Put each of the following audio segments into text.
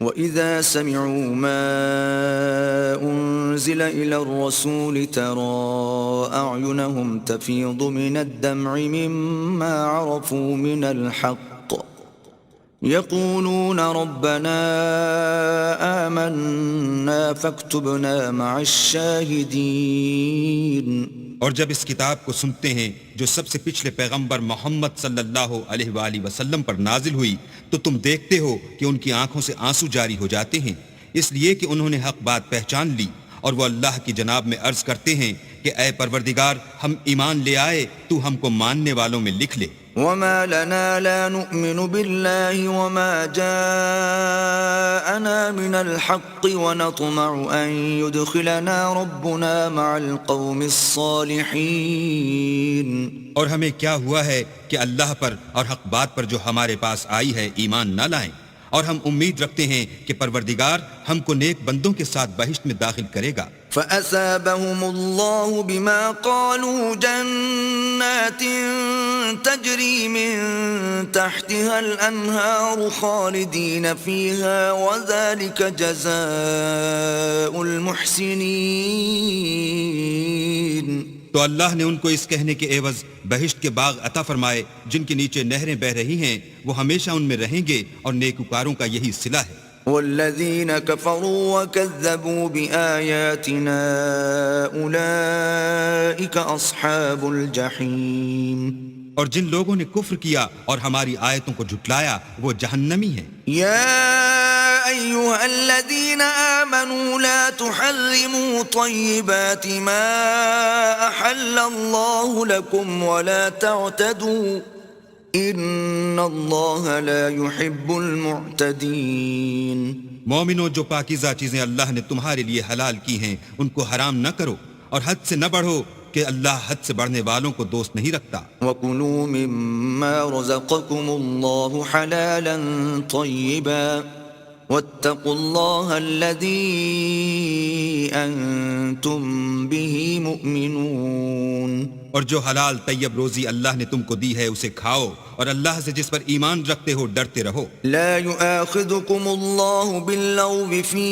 وَإِذَا سَمِعُوا مَا أُنزِلَ إِلَى الرَّسُولِ تَرَىٰ أَعْيُنَهُمْ تَفِيضُ مِنَ الدَّمْعِ مِمَّا عَرَفُوا مِنَ الْحَقِّ يَقُولُونَ رَبَّنَا آمَنَّا فَاكْتُبْنَا مَعَ الشَّاهِدِينَ۔ اور جب اس کتاب کو سنتے ہیں جو سب سے پچھلے پیغمبر محمد صلی اللہ علیہ وآلہ وسلم پر نازل ہوئی تو تم دیکھتے ہو کہ ان کی آنکھوں سے آنسو جاری ہو جاتے ہیں، اس لیے کہ انہوں نے حق بات پہچان لی، اور وہ اللہ کی جناب میں عرض کرتے ہیں کہ اے پروردگار ہم ایمان لے آئے، تو ہم کو ماننے والوں میں لکھ لے۔ وَمَا لَنَا لَا نُؤْمِنُ بِاللَّهِ وَمَا جَاءَنَا مِنَ الْحَقِّ وَنَطْمَعُ أَن يُدْخِلَنَا رَبُّنَا مَعَ الْقَوْمِ الصَّالِحِينَ۔ اور ہمیں کیا ہوا ہے کہ اللہ پر اور حق بات پر جو ہمارے پاس آئی ہے ایمان نہ لائیں، اور ہم امید رکھتے ہیں کہ پروردگار ہم کو نیک بندوں کے ساتھ بہشت میں داخل کرے گا۔ فَأَثَابَهُمُ اللَّهُ بِمَا قَالُوا جَنَّاتٍ تَجْرِي مِن تَحْتِهَا الْأَنْهَارُ خَالِدِينَ فِيهَا وَذَلِكَ جَزَاءُ الْمُحْسِنِينَ۔ تو اللہ نے ان کو اس کہنے کے عوض بہشت کے باغ عطا فرمائے جن کے نیچے نہریں بہہ رہی ہیں، وہ ہمیشہ ان میں رہیں گے، اور نیکوکاروں کا یہی صلہ ہے۔ وَالَّذِينَ كَفَرُوا وَكَذَّبُوا بِآيَاتِنَا أُولَئِكَ أَصْحَابُ الْجَحِيمِ۔ اور جن لوگوں نے کفر کیا اور ہماری آیتوں کو جھٹلایا وہ جہنمی ہیں۔ يَا أَيُّهَا الَّذِينَ آمَنُوا لَا تُحَرِّمُوا طَيِّبَاتِ مَا أَحَلَّ اللَّهُ لَكُمْ وَلَا تَعْتَدُوا إِنَّ اللَّهَ لَا يُحِبُّ الْمُعْتَدِينَ۔ مومنوں، جو پاکیزہ چیزیں اللہ نے تمہارے لیے حلال کی ہیں ان کو حرام نہ کرو، اور حد سے نہ بڑھو کہ اللہ حد سے بڑھنے والوں کو دوست نہیں رکھتا۔ وَكُلُوا مِمَّا رَزَقَكُمُ اللَّهُ حَلَالًا طَيِّبًا وَاتَّقُوا اللَّهَ الَّذِي أَنتُم بِهِ مُؤْمِنُونَ۔ اور جو حلال طیب روزی اللہ نے تم کو دی ہے اسے کھاؤ، اور اللہ سے جس پر ایمان رکھتے ہو ڈرتے رہو۔ لا يؤاخذكم الله باللغو في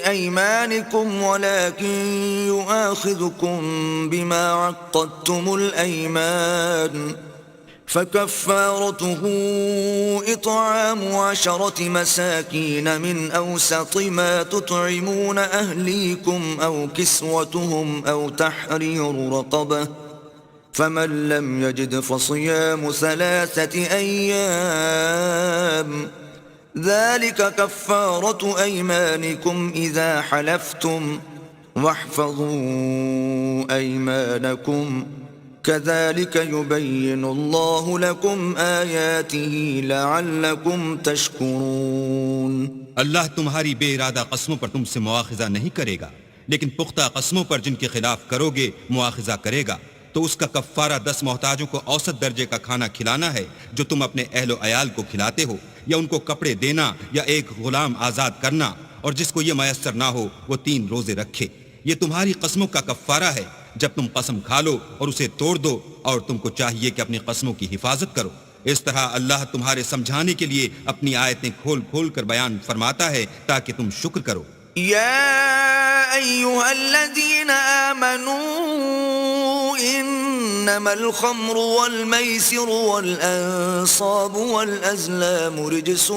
أيمانكم ولكن يؤاخذكم بما عقدتم الأيمان فكفارته إطعام 10 مساكين من أوسط ما تطعمون أهليكم أو كسوتهم أو تحرير رقبة فمن لم يجد فصيام 3 أيام ذلك كفارة أيمانكم إذا حلفتم واحفظوا أيمانكم كذلك يبين الله لكم آياته لعلكم تشكرون۔ اللہ تمہاری بے ارادہ قسموں پر تم سے مواخذہ نہیں کرے گا، لیکن پختہ قسموں پر جن کے خلاف کرو گے مواخذہ کرے گا، تو اس کا کفارہ 10 محتاجوں کو اوسط درجے کا کھانا کھلانا ہے جو تم اپنے اہل و عیال کو کھلاتے ہو، یا ان کو کپڑے دینا، یا ایک غلام آزاد کرنا، اور جس کو یہ میسر نہ ہو وہ 3 روزے رکھے۔ یہ تمہاری قسموں کا کفارہ ہے جب تم قسم کھا لو اور اسے توڑ دو، اور تم کو چاہیے کہ اپنی قسموں کی حفاظت کرو۔ اس طرح اللہ تمہارے سمجھانے کے لیے اپنی آیتیں کھول کھول کر بیان فرماتا ہے تاکہ تم شکر کرو۔ يا أيها الذين آمنوا إنما الخمر والميسر والأنصاب والأزلام رجس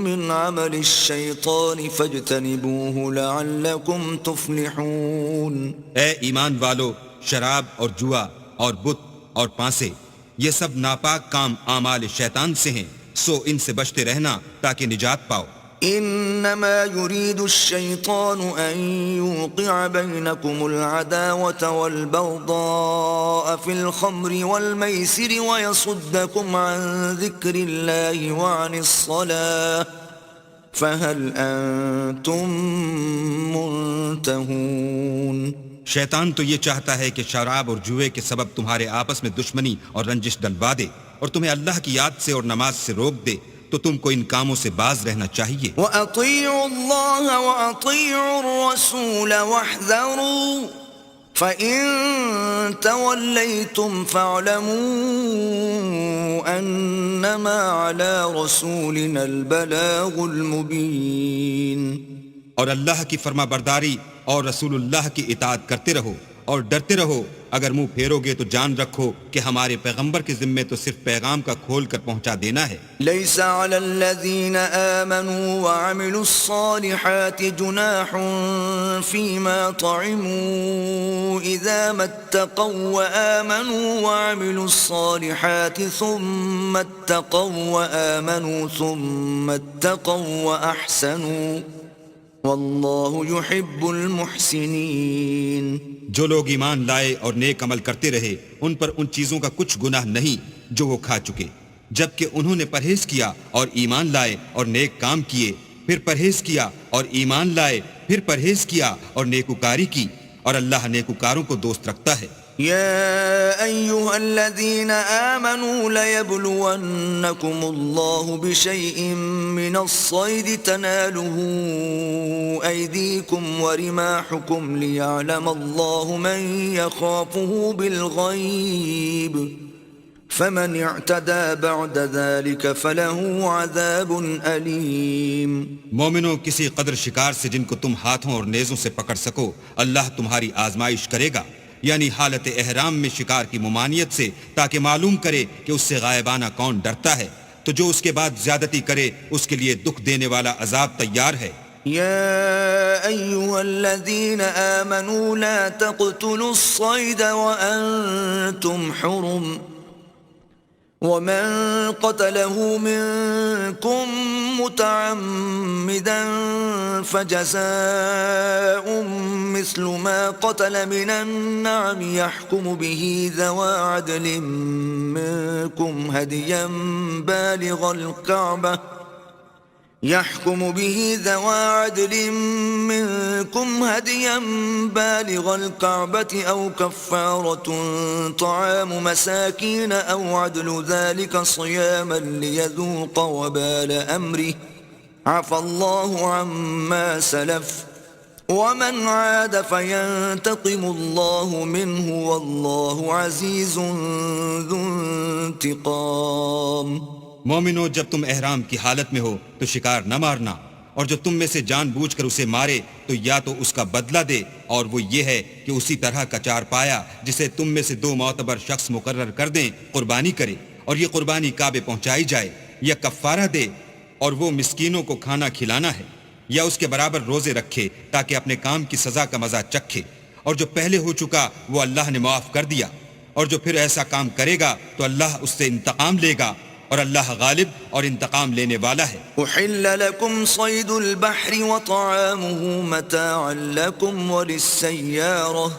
من عمل الشيطان فاجتنبوه لعلكم تفلحون۔ اے ایمان والو، شراب اور جوا اور بت اور پانسے یہ سب ناپاک کام اعمال شیطان سے ہیں، سو ان سے بچتے رہنا تاکہ نجات پاؤ۔ إنما يريد الشيطان أن يوقع بينكم العداوة والبغضاء في الخمر والميسر ويصدكم عن ذكر الله وعن الصلاة فهل أنتم منتهون۔ شیطان تو یہ چاہتا ہے کہ شراب اور جوئے کے سبب تمہارے آپس میں دشمنی اور رنجش ڈلوا دے، اور تمہیں اللہ کی یاد سے اور نماز سے روک دے، تو تم کو ان کاموں سے باز رہنا چاہیے۔ وَأَطِيعُوا اللَّهَ وَأَطِيعُوا الرَّسُولَ وَاحْذَرُوا فَإِن تَوَلَّيْتُمْ فَاعْلَمُوا أنما على رسولنا البلاغ المبين. اور اللہ کی فرما برداری اور رسول اللہ کی اطاعت کرتے رہو اور ڈرتے رہو. اگر منہ پھیرو گے تو جان رکھو کہ ہمارے پیغمبر کے ذمے تو صرف پیغام کا کھول کر پہنچا دینا ہے. ليس على الذين آمنوا وعملوا الصالحات جناح فيما طعموا إذا ما اتقوا وآمنوا وعملوا الصالحات ثم اتقوا وآمنوا ثم اتقوا وأحسنوا واللہ يحب المحسنین. جو لوگ ایمان لائے اور نیک عمل کرتے رہے ان پر ان چیزوں کا کچھ گناہ نہیں جو وہ کھا چکے، جبکہ انہوں نے پرہیز کیا اور ایمان لائے اور نیک کام کیے، پھر پرہیز کیا اور ایمان لائے، پھر پرہیز کیا اور نیکوکاری کی، اور اللہ نیکوکاروں کو دوست رکھتا ہے. يا أيها الذين آمنوا ليبلونكم الله بشيء من الصيد تناله أيديكم ورماحكم ليعلم الله من يخافه بالغيب فمن اعتدى بعد ذلك فله عذاب أليم. مومنوں، کسی قدر شکار سے جن کو تم ہاتھوں اور نیزوں سے پکڑ سکو اللہ تمہاری آزمائش کرے گا، یعنی حالت احرام میں شکار کی ممانعت سے، تاکہ معلوم کرے کہ اس سے غائبانہ کون ڈرتا ہے. تو جو اس کے بعد زیادتی کرے اس کے لیے دکھ دینے والا عذاب تیار ہے. يا أيها الذين آمنوا لا تقتلوا الصيد وأنتم حرم ومن قتله منكم متعمدا فجزاء مثل ما قتل من النعم يحكم به ذوى عدل منكم هديا بالغ الكعبة أو كفارة طعام مساكين أو عدل ذلك صياما ليذوق وبال أمره عفى الله عما سلف ومن عاد فينتقم الله منه والله عزيز ذو انتقام. مومنو، جب تم احرام کی حالت میں ہو تو شکار نہ مارنا، اور جو تم میں سے جان بوجھ کر اسے مارے تو یا تو اس کا بدلہ دے، اور وہ یہ ہے کہ اسی طرح کا چار پایا جسے تم میں سے 2 معتبر شخص مقرر کر دیں قربانی کرے، اور یہ قربانی کعبے پہنچائی جائے، یا کفارہ دے اور وہ مسکینوں کو کھانا کھلانا ہے، یا اس کے برابر روزے رکھے تاکہ اپنے کام کی سزا کا مزہ چکھے، اور جو پہلے ہو چکا وہ اللہ نے معاف کر دیا، اور جو پھر ایسا کام کرے گا تو اللہ اس سے انتقام لے گا، اور اللہ غالب اور انتقام لینے والا ہے. احل لكم صيد البحر وطعامه متاعا لكم وللسيارة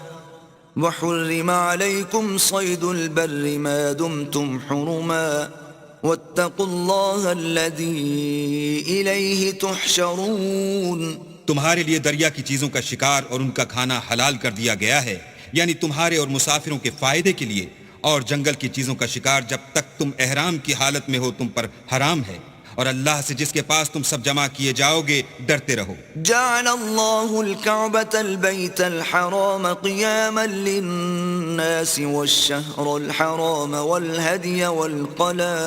وحرم عليكم صيد البر ما دمتم حرما واتقوا الله الذي إليه تحشرون. تمہارے لیے دریا کی چیزوں کا شکار اور ان کا کھانا حلال کر دیا گیا ہے، یعنی تمہارے اور مسافروں کے فائدے کے لیے، اور جنگل کی چیزوں کا شکار جب تک تم احرام کی حالت میں ہو تم پر حرام ہے، اور اللہ سے جس کے پاس تم سب جمع کیے جاؤ گے ڈرتے رہو. جعل الله الكعبة البيت الحرام قياما للناس والشهر الحرام والهدي والقلائد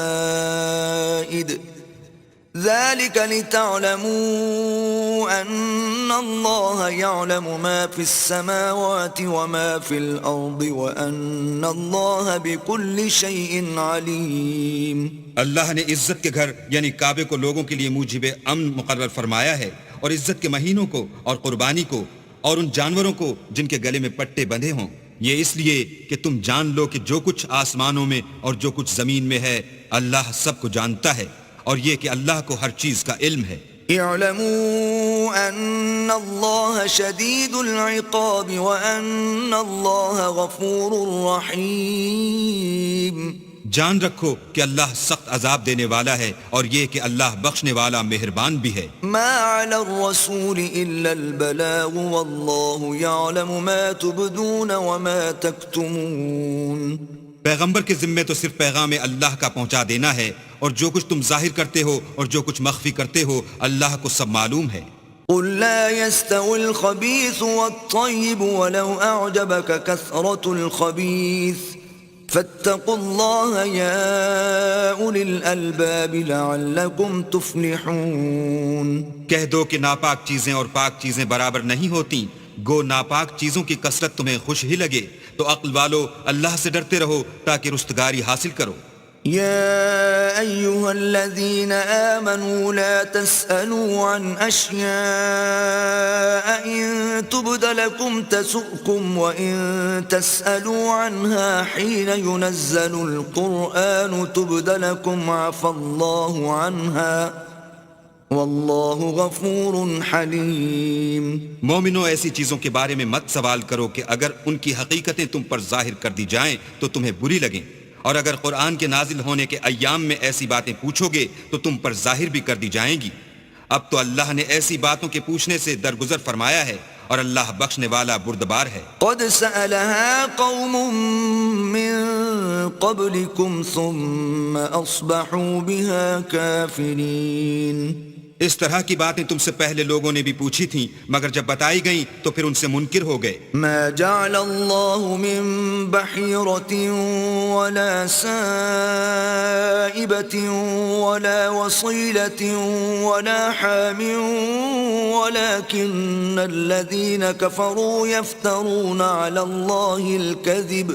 ذلك لتعلموا أن الله يعلم ما في السماوات وما في الأرض وأن الله بكل شيء عليم. اللہ نے عزت کے گھر یعنی کعبے کو لوگوں کے لیے موجب امن مقرر فرمایا ہے، اور عزت کے مہینوں کو اور قربانی کو اور ان جانوروں کو جن کے گلے میں پٹے بندھے ہوں، یہ اس لیے کہ تم جان لو کہ جو کچھ آسمانوں میں اور جو کچھ زمین میں ہے اللہ سب کو جانتا ہے، اور یہ کہ اللہ کو ہر چیز کا علم ہے. اعلموا ان اللہ شدید العقاب وان اللہ غفور رحیم. جان رکھو کہ اللہ سخت عذاب دینے والا ہے، اور یہ کہ اللہ بخشنے والا مہربان بھی ہے. ما علی الرسول الا البلاغ واللہ یعلم ما تبدون وما تکتمون. پیغمبر کے ذمے تو صرف پیغام اللہ کا پہنچا دینا ہے، اور جو کچھ تم ظاہر کرتے ہو اور جو کچھ مخفی کرتے ہو اللہ کو سب معلوم ہے. قل لا يستوي الخبيث والطيب ولو أعجبك كثرة الخبيث فاتقوا الله يا أولي الألباب لعلكم تفلحون. کہہ دو کہ ناپاک چیزیں اور پاک چیزیں برابر نہیں ہوتی، گو ناپاک چیزوں کی کثرت تمہیں خوش ہی لگے تو عقل والو اللہ سے ڈرتے رہو تاکہ رستگاری حاصل کرو. يا أيها الذين آمنوا لا تسألوا عن أشياء إن تبد لكم تسؤكم وإن تسألوا عنها حين ينزل القرآن تبد لكم عفى الله عنها والله غفور حليم. مومنو ایسی چیزوں کے بارے میں مت سوال کرو کہ اگر ان کی حقیقتیں تم پر ظاہر کر دی جائیں تو تمہیں بری لگیں، اور اگر قرآن کے نازل ہونے کے ایام میں ایسی باتیں پوچھو گے تو تم پر ظاہر بھی کر دی جائیں گی. اب تو اللہ نے ایسی باتوں کے پوچھنے سے درگزر فرمایا ہے اور اللہ بخشنے والا بردبار ہے. قد سألها قوم من قبلكم ثم أصبحوا بها كافرين. اس طرح کی باتیں تم سے پہلے لوگوں نے بھی پوچھی تھیں مگر جب بتائی گئیں تو پھر ان سے منکر ہو گئے. ما جعل الله من بحيرة ولا سائبة ولا وصيلة ولا حام ولكن الذين كفروا يفترون على الله الكذب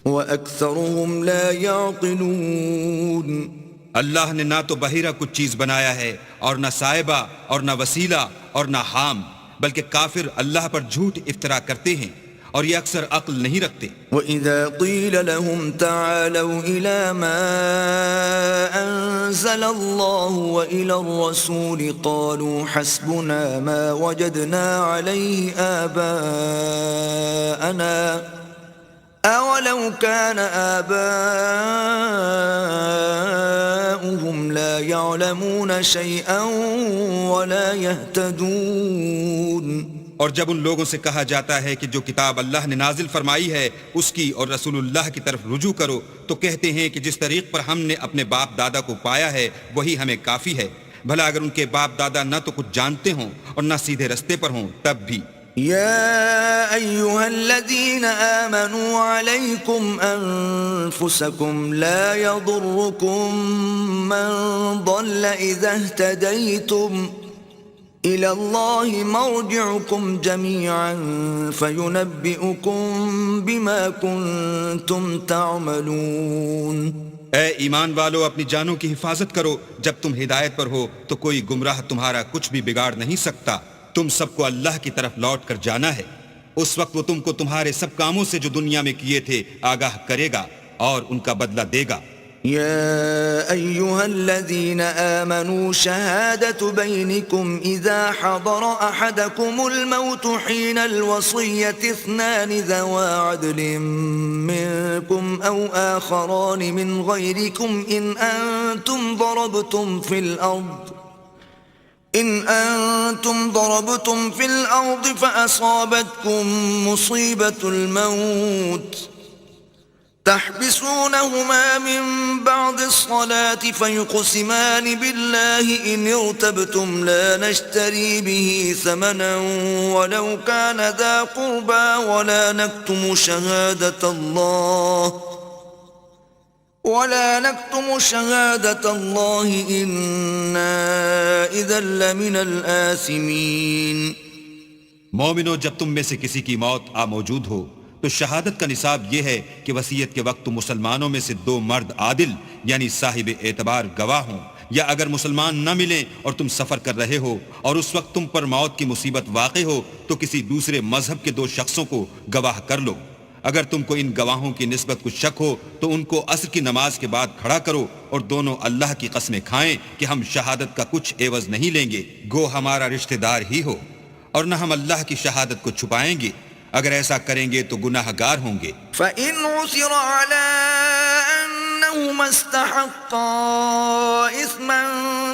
وأكثرهم لا يعقلون. اللہ نے نہ تو بحیرہ کچھ چیز بنایا ہے اور نہ صائبہ اور نہ وسیلہ اور نہ حام، بلکہ کافر اللہ پر جھوٹ افطرا کرتے ہیں اور یہ اکثر عقل نہیں رکھتے. وَإِذَا قِيلَ لَهُمْ تَعَالَوْا إِلَى مَا أَنزَلَ اللَّهُ وَإِلَى الرَّسُولِ قَالُوا حَسْبُنَا مَا وَجَدْنَا عَلَيْهِ آبَاءَنَا أَوَلَوْ كَانَ آبَاؤُهُمْ لَا يَعْلَمُونَ شَيْئًا وَلَا يَهْتَدُونَ. اور جب ان لوگوں سے کہا جاتا ہے کہ جو کتاب اللہ نے نازل فرمائی ہے اس کی اور رسول اللہ کی طرف رجوع کرو تو کہتے ہیں کہ جس طریق پر ہم نے اپنے باپ دادا کو پایا ہے وہی ہمیں کافی ہے، بھلا اگر ان کے باپ دادا نہ تو کچھ جانتے ہوں اور نہ سیدھے رستے پر ہوں تب بھی. يا أيها الذين آمنوا عليكم أنفسكم لا يضركم من ضل إذا اهتديتم إلى الله مرجعكم جميعا فينبئكم بما كنتم تعملون. اے ایمان والو اپنی جانوں کی حفاظت کرو، جب تم ہدایت پر ہو تو کوئی گمراہ تمہارا کچھ بھی بگاڑ نہیں سکتا. تم سب کو اللہ کی طرف لوٹ کر جانا ہے، اس وقت وہ تم کو تمہارے سب کاموں سے جو دنیا میں کیے تھے آگاہ کرے گا اور ان کا بدلہ دے گا. يا أيها الذين آمنوا شهادة بينكم إذا حضر أحدكم الموت حين الوصية اثنان ذوى عدل منكم أو آخران من غيركم إن أنتم ضربتم في الأرض فأصابتكم مصيبة الموت تحبسونهما من بعد الصلاة فيقسمان بالله إن ارتبتم لا نشتري به ثمنا ولو كان ذا قربى ولا نكتم شهادة الله إنا إذا لمن الآثمين. مومنو جب تم میں سے کسی کی موت موجود ہو تو شہادت کا نصاب یہ ہے کہ وصیت کے وقت مسلمانوں میں سے دو مرد عادل یعنی صاحب اعتبار گواہ ہوں، یا اگر مسلمان نہ ملیں اور تم سفر کر رہے ہو اور اس وقت تم پر موت کی مصیبت واقع ہو تو کسی دوسرے مذہب کے دو شخصوں کو گواہ کر لو. اگر تم کو ان گواہوں کی نسبت کچھ شک ہو تو ان کو عصر کی نماز کے بعد کھڑا کرو اور دونوں اللہ کی قسمیں کھائیں کہ ہم شہادت کا کچھ عوض نہیں لیں گے، گو ہمارا رشتہ دار ہی ہو، اور نہ ہم اللہ کی شہادت کو چھپائیں گے، اگر ایسا کریں گے تو گناہ گار ہوں گے. فَإِنْ عُثِرَ عَلَىٰ أَنَّهُمَا اسْتَحَقَّا إِثْمًا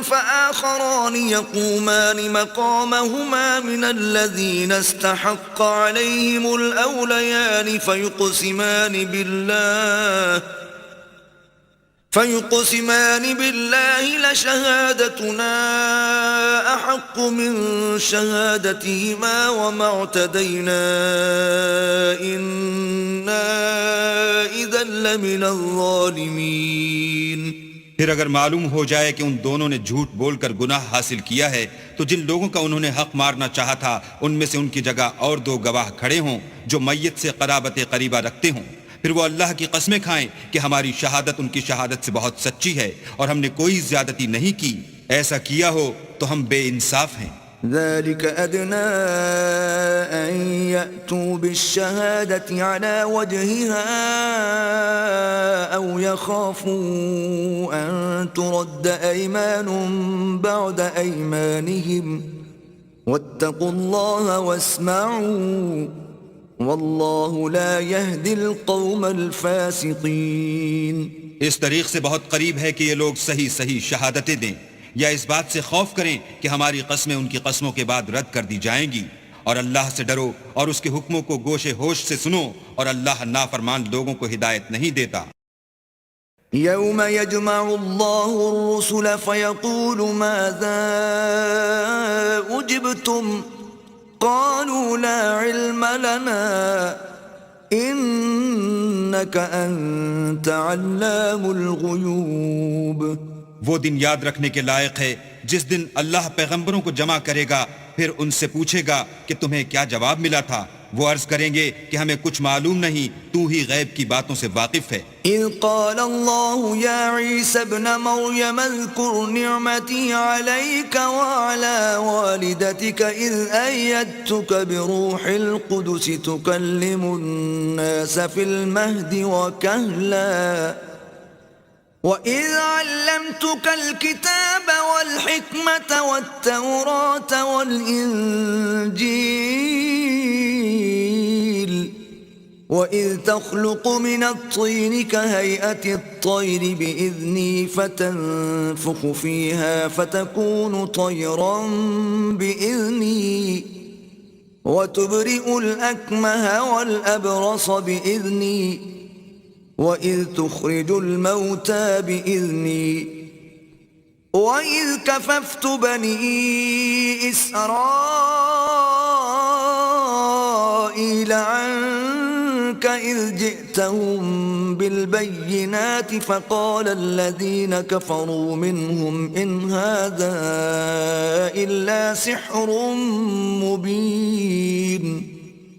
فَآخَرَانِ يَقُومَانِ مَقَامَهُمَا مِنَ الَّذِينَ استحق عليهم الأوليان فيقسمان بالله لشهادتنا أحق من شهادتهما وما اعتدينا إنا إذا لمن الظالمين. پھر اگر معلوم ہو جائے کہ ان دونوں نے جھوٹ بول کر گناہ حاصل کیا ہے تو جن لوگوں کا انہوں نے حق مارنا چاہا تھا ان میں سے ان کی جگہ اور 2 گواہ کھڑے ہوں جو میت سے قرابت قریبہ رکھتے ہوں. پھر وہ اللہ کی قسمیں کھائیں کہ ہماری شہادت ان کی شہادت سے بہت سچی ہے اور ہم نے کوئی زیادتی نہیں کی. ایسا کیا ہو تو ہم بے انصاف ہیں. ذلك أدنى أن يأتوا بالشهادة على وجهها أو يخافوا أن ترد أيمان بعد أيمانهم واتقوا الله واسمعوا والله لا يهدي القوم الفاسقين. اس طریق سے بہت قریب ہے کہ یہ لوگ صحیح شہادتیں دیں یا اس بات سے خوف کریں کہ ہماری قسمیں ان کی قسموں کے بعد رد کر دی جائیں گی. اور اللہ سے ڈرو اور اس کے حکموں کو گوش ہوش سے سنو اور اللہ نافرمان لوگوں کو ہدایت نہیں دیتا. يوم يجمع الله الرسل فيقول ماذا أجبتم قالوا لا علم لنا إنك أنت علام الغيوب. وہ دن یاد رکھنے کے لائق ہے جس دن اللہ پیغمبروں کو جمع کرے گا پھر ان سے پوچھے گا کہ تمہیں کیا جواب ملا تھا. وہ عرض کریں گے کہ ہمیں کچھ معلوم نہیں, تو ہی غیب کی باتوں سے واقف ہے. اذ قال اللہ یا عیسی ابن مریم اذکر نعمتی علیک وعلی والدتک اذ ایدتک بروح القدس تکلم الناس فی المہد وکہلا وَإِذْ عَلَّمْتُكَ الْكِتَابَ وَالْحِكْمَةَ وَالتَّوْرَاةَ وَالْإِنْجِيلَ وَإِذْ تَخْلُقُ مِنَ الطِّينِ كَهَيْئَةِ الطَّيْرِ بِإِذْنِي فَتَنفُخُ فِيهَا فَتَكُونُ طَيْرًا بِإِذْنِي وَتُبْرِئُ الْأَكْمَهَ وَالْأَبْرَصَ بِإِذْنِي وَإِذْ تُخْرِجُ الْمَوْتَى بِإِذْنِي وَإِذْ كَفَفْتُ بَنِي إِسْرَائِيلَ عَنْكَ إِذْ جِئْتَهُمْ بِالْبَيِّنَاتِ فَقَالَ الَّذِينَ كَفَرُوا مِنْهُمْ إِنْ هَذَا إِلَّا سِحْرٌ مُبِينٌ.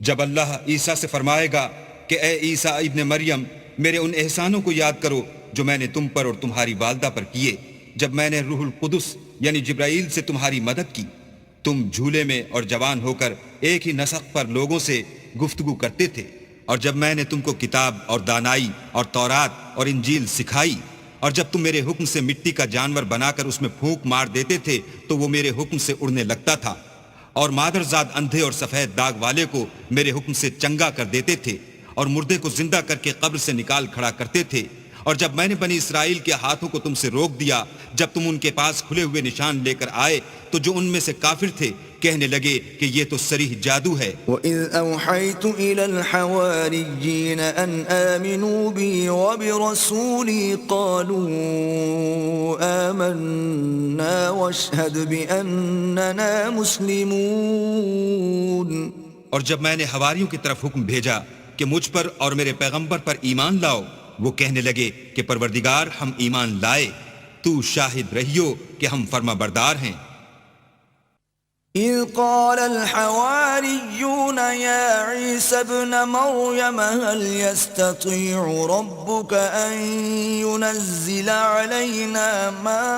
جب اللہ عیسیٰ سے فرمائے گا کہ اے عیسیٰ ابن مریم میرے ان احسانوں کو یاد کرو جو میں نے تم پر اور تمہاری والدہ پر کیے جب میں نے روح القدس یعنی جبرائیل سے تمہاری مدد کی. تم جھولے میں اور جوان ہو کر ایک ہی نسق پر لوگوں سے گفتگو کرتے تھے, اور جب میں نے تم کو کتاب اور دانائی اور تورات اور انجیل سکھائی, اور جب تم میرے حکم سے مٹی کا جانور بنا کر اس میں پھونک مار دیتے تھے تو وہ میرے حکم سے اڑنے لگتا تھا, اور مادرزاد اندھے اور سفید داغ والے کو میرے حکم سے چنگا کر دیتے تھے, اور مردے کو زندہ کر کے قبر سے نکال کھڑا کرتے تھے. اور جب میں نے بنی اسرائیل کے ہاتھوں کو تم سے روک دیا جب تم ان کے پاس کھلے ہوئے نشان لے کر آئے تو جو ان میں سے کافر تھے کہنے لگے کہ یہ تو صریح جادو ہے. وَإِذْ أَوْحَيْتُ إِلَى الْحَوَارِيِّينَ أَنْ آمِنُوا بِي وَبِرَسُولِي قَالُوا آمَنَّا وَاشْهَدْ بِأَنَّنَا مُسْلِمُونَ. اور جب میں نے حواریوں کی طرف حکم بھیجا کہ مجھ پر اور میرے پیغمبر پر ایمان لاؤ, وہ کہنے لگے کہ پروردگار ہم ایمان لائے, تو شاہد رہیو کہ ہم فرما بردار ہیں. اذ قال الحواریون یا عیسی ابن مریم هل يستطيع ربك ان ينزل علينا مائدة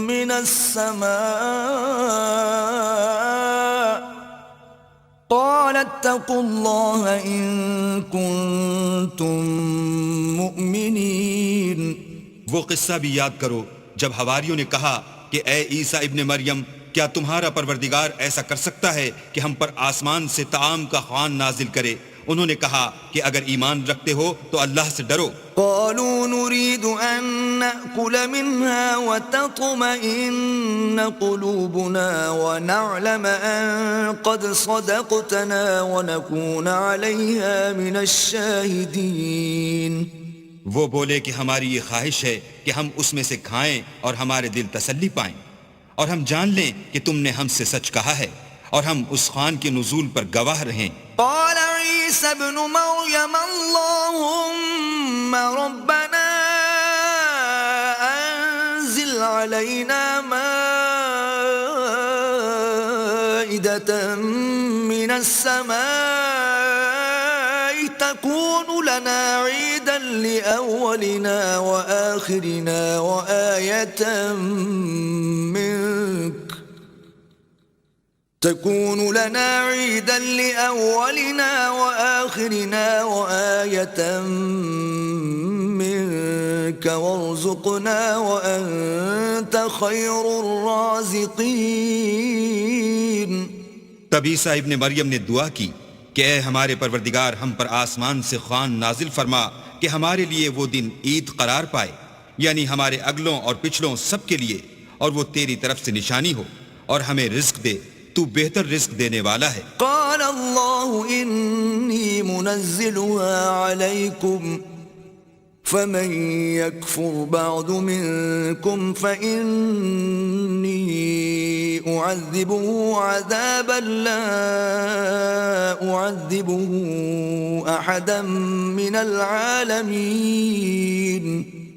من السماء قال اتقوا الله إن كنتم مؤمنين. وہ قصہ بھی یاد کرو جب حواریوں نے کہا کہ اے عیسیٰ ابن مریم کیا تمہارا پروردگار ایسا کر سکتا ہے کہ ہم پر آسمان سے طعام کا خوان نازل کرے انہوں نے کہا کہ اگر ایمان رکھتے ہو تو اللہ سے ڈرو. قالوا نريد أن نأكل منها وتطمئن قلوبنا ونعلم أن قد صدقتنا ونكون عليها من الشاهدين. وہ بولے کہ ہماری یہ خواہش ہے کہ ہم اس میں سے کھائیں اور ہمارے دل تسلی پائیں، اور ہم جان لیں کہ تم نے ہم سے سچ کہا ہے، اور ہم اس خوان کے نزول پر گواہ رہیں. قال عيسى ابن مريم اللهم ربنا أنزل علينا مائدة من السماء تكون لنا عيدا لأولنا وآخرنا وآية منك تكون لنا عيدا لأولنا وآخرنا وآية منك وارزقنا وأنت خير الرازقين. تب عیسیٰ ابن مریم نے دعا کی کہ اے ہمارے پروردگار، ہم پر آسمان سے خوان نازل فرما کہ ہمارے لیے وہ دن عید قرار پائے، یعنی ہمارے اگلوں اور پچھلوں سب کے لیے، اور وہ تیری طرف سے نشانی ہو، اور ہمیں رزق دے، تو بہتر رزق دینے والا ہے. قال الله إني منزلها عليكم فمن يكفر بعد منكم فإني أعذبه عذابا لا أعذبه أحدا من العالمين.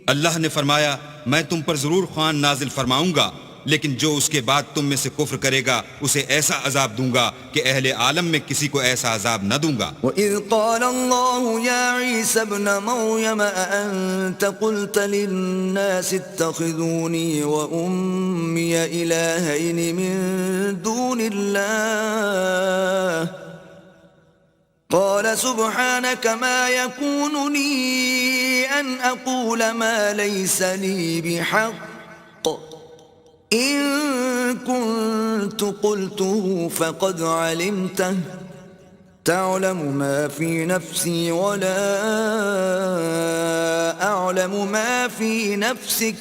اللہ نے فرمایا میں تم پر ضرور خوان نازل فرماؤں گا، لیکن جو اس کے بعد تم میں سے کفر کرے گا اسے ایسا عذاب دوں گا کہ اہل عالم میں کسی کو ایسا عذاب نہ دوں گا. وَإِذْ قَالَ اللَّهُ يَا عِيسَى ابْنَ مَرْيَمَ أَأَنْتَ قُلْتَ لِلنَّاسِ اتَّخِذُونِي وَأُمِّيَ إِلَٰهَيْنِ مِن دُونِ اللَّهِ قال سبحانك ما يكون لي أن أقول ما ليس لي بحق إن كنت قلته فقد علمته تعلم ما في نفسي ولا أعلم ما في نفسك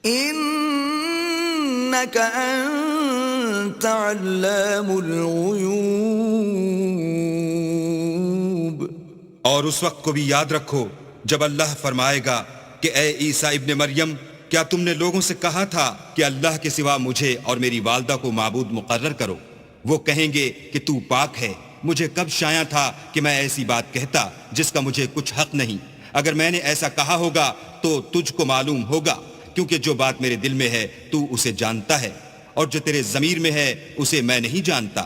إنك أنت علام الغيوب. اور اس وقت کو بھی یاد رکھو جب اللہ فرمائے گا کہ اے عیسیٰ ابن مریم، کیا تم نے لوگوں سے کہا تھا کہ اللہ کے سوا مجھے اور میری والدہ کو معبود مقرر کرو؟ وہ کہیں گے کہ تو پاک ہے، مجھے کب شایع تھا کہ میں ایسی بات کہتا جس کا مجھے کچھ حق نہیں. اگر میں نے ایسا کہا ہوگا تو تجھ کو معلوم ہوگا، کیونکہ جو بات میرے دل میں ہے تو اسے جانتا ہے، اور جو تیرے ضمیر میں ہے اسے میں نہیں جانتا.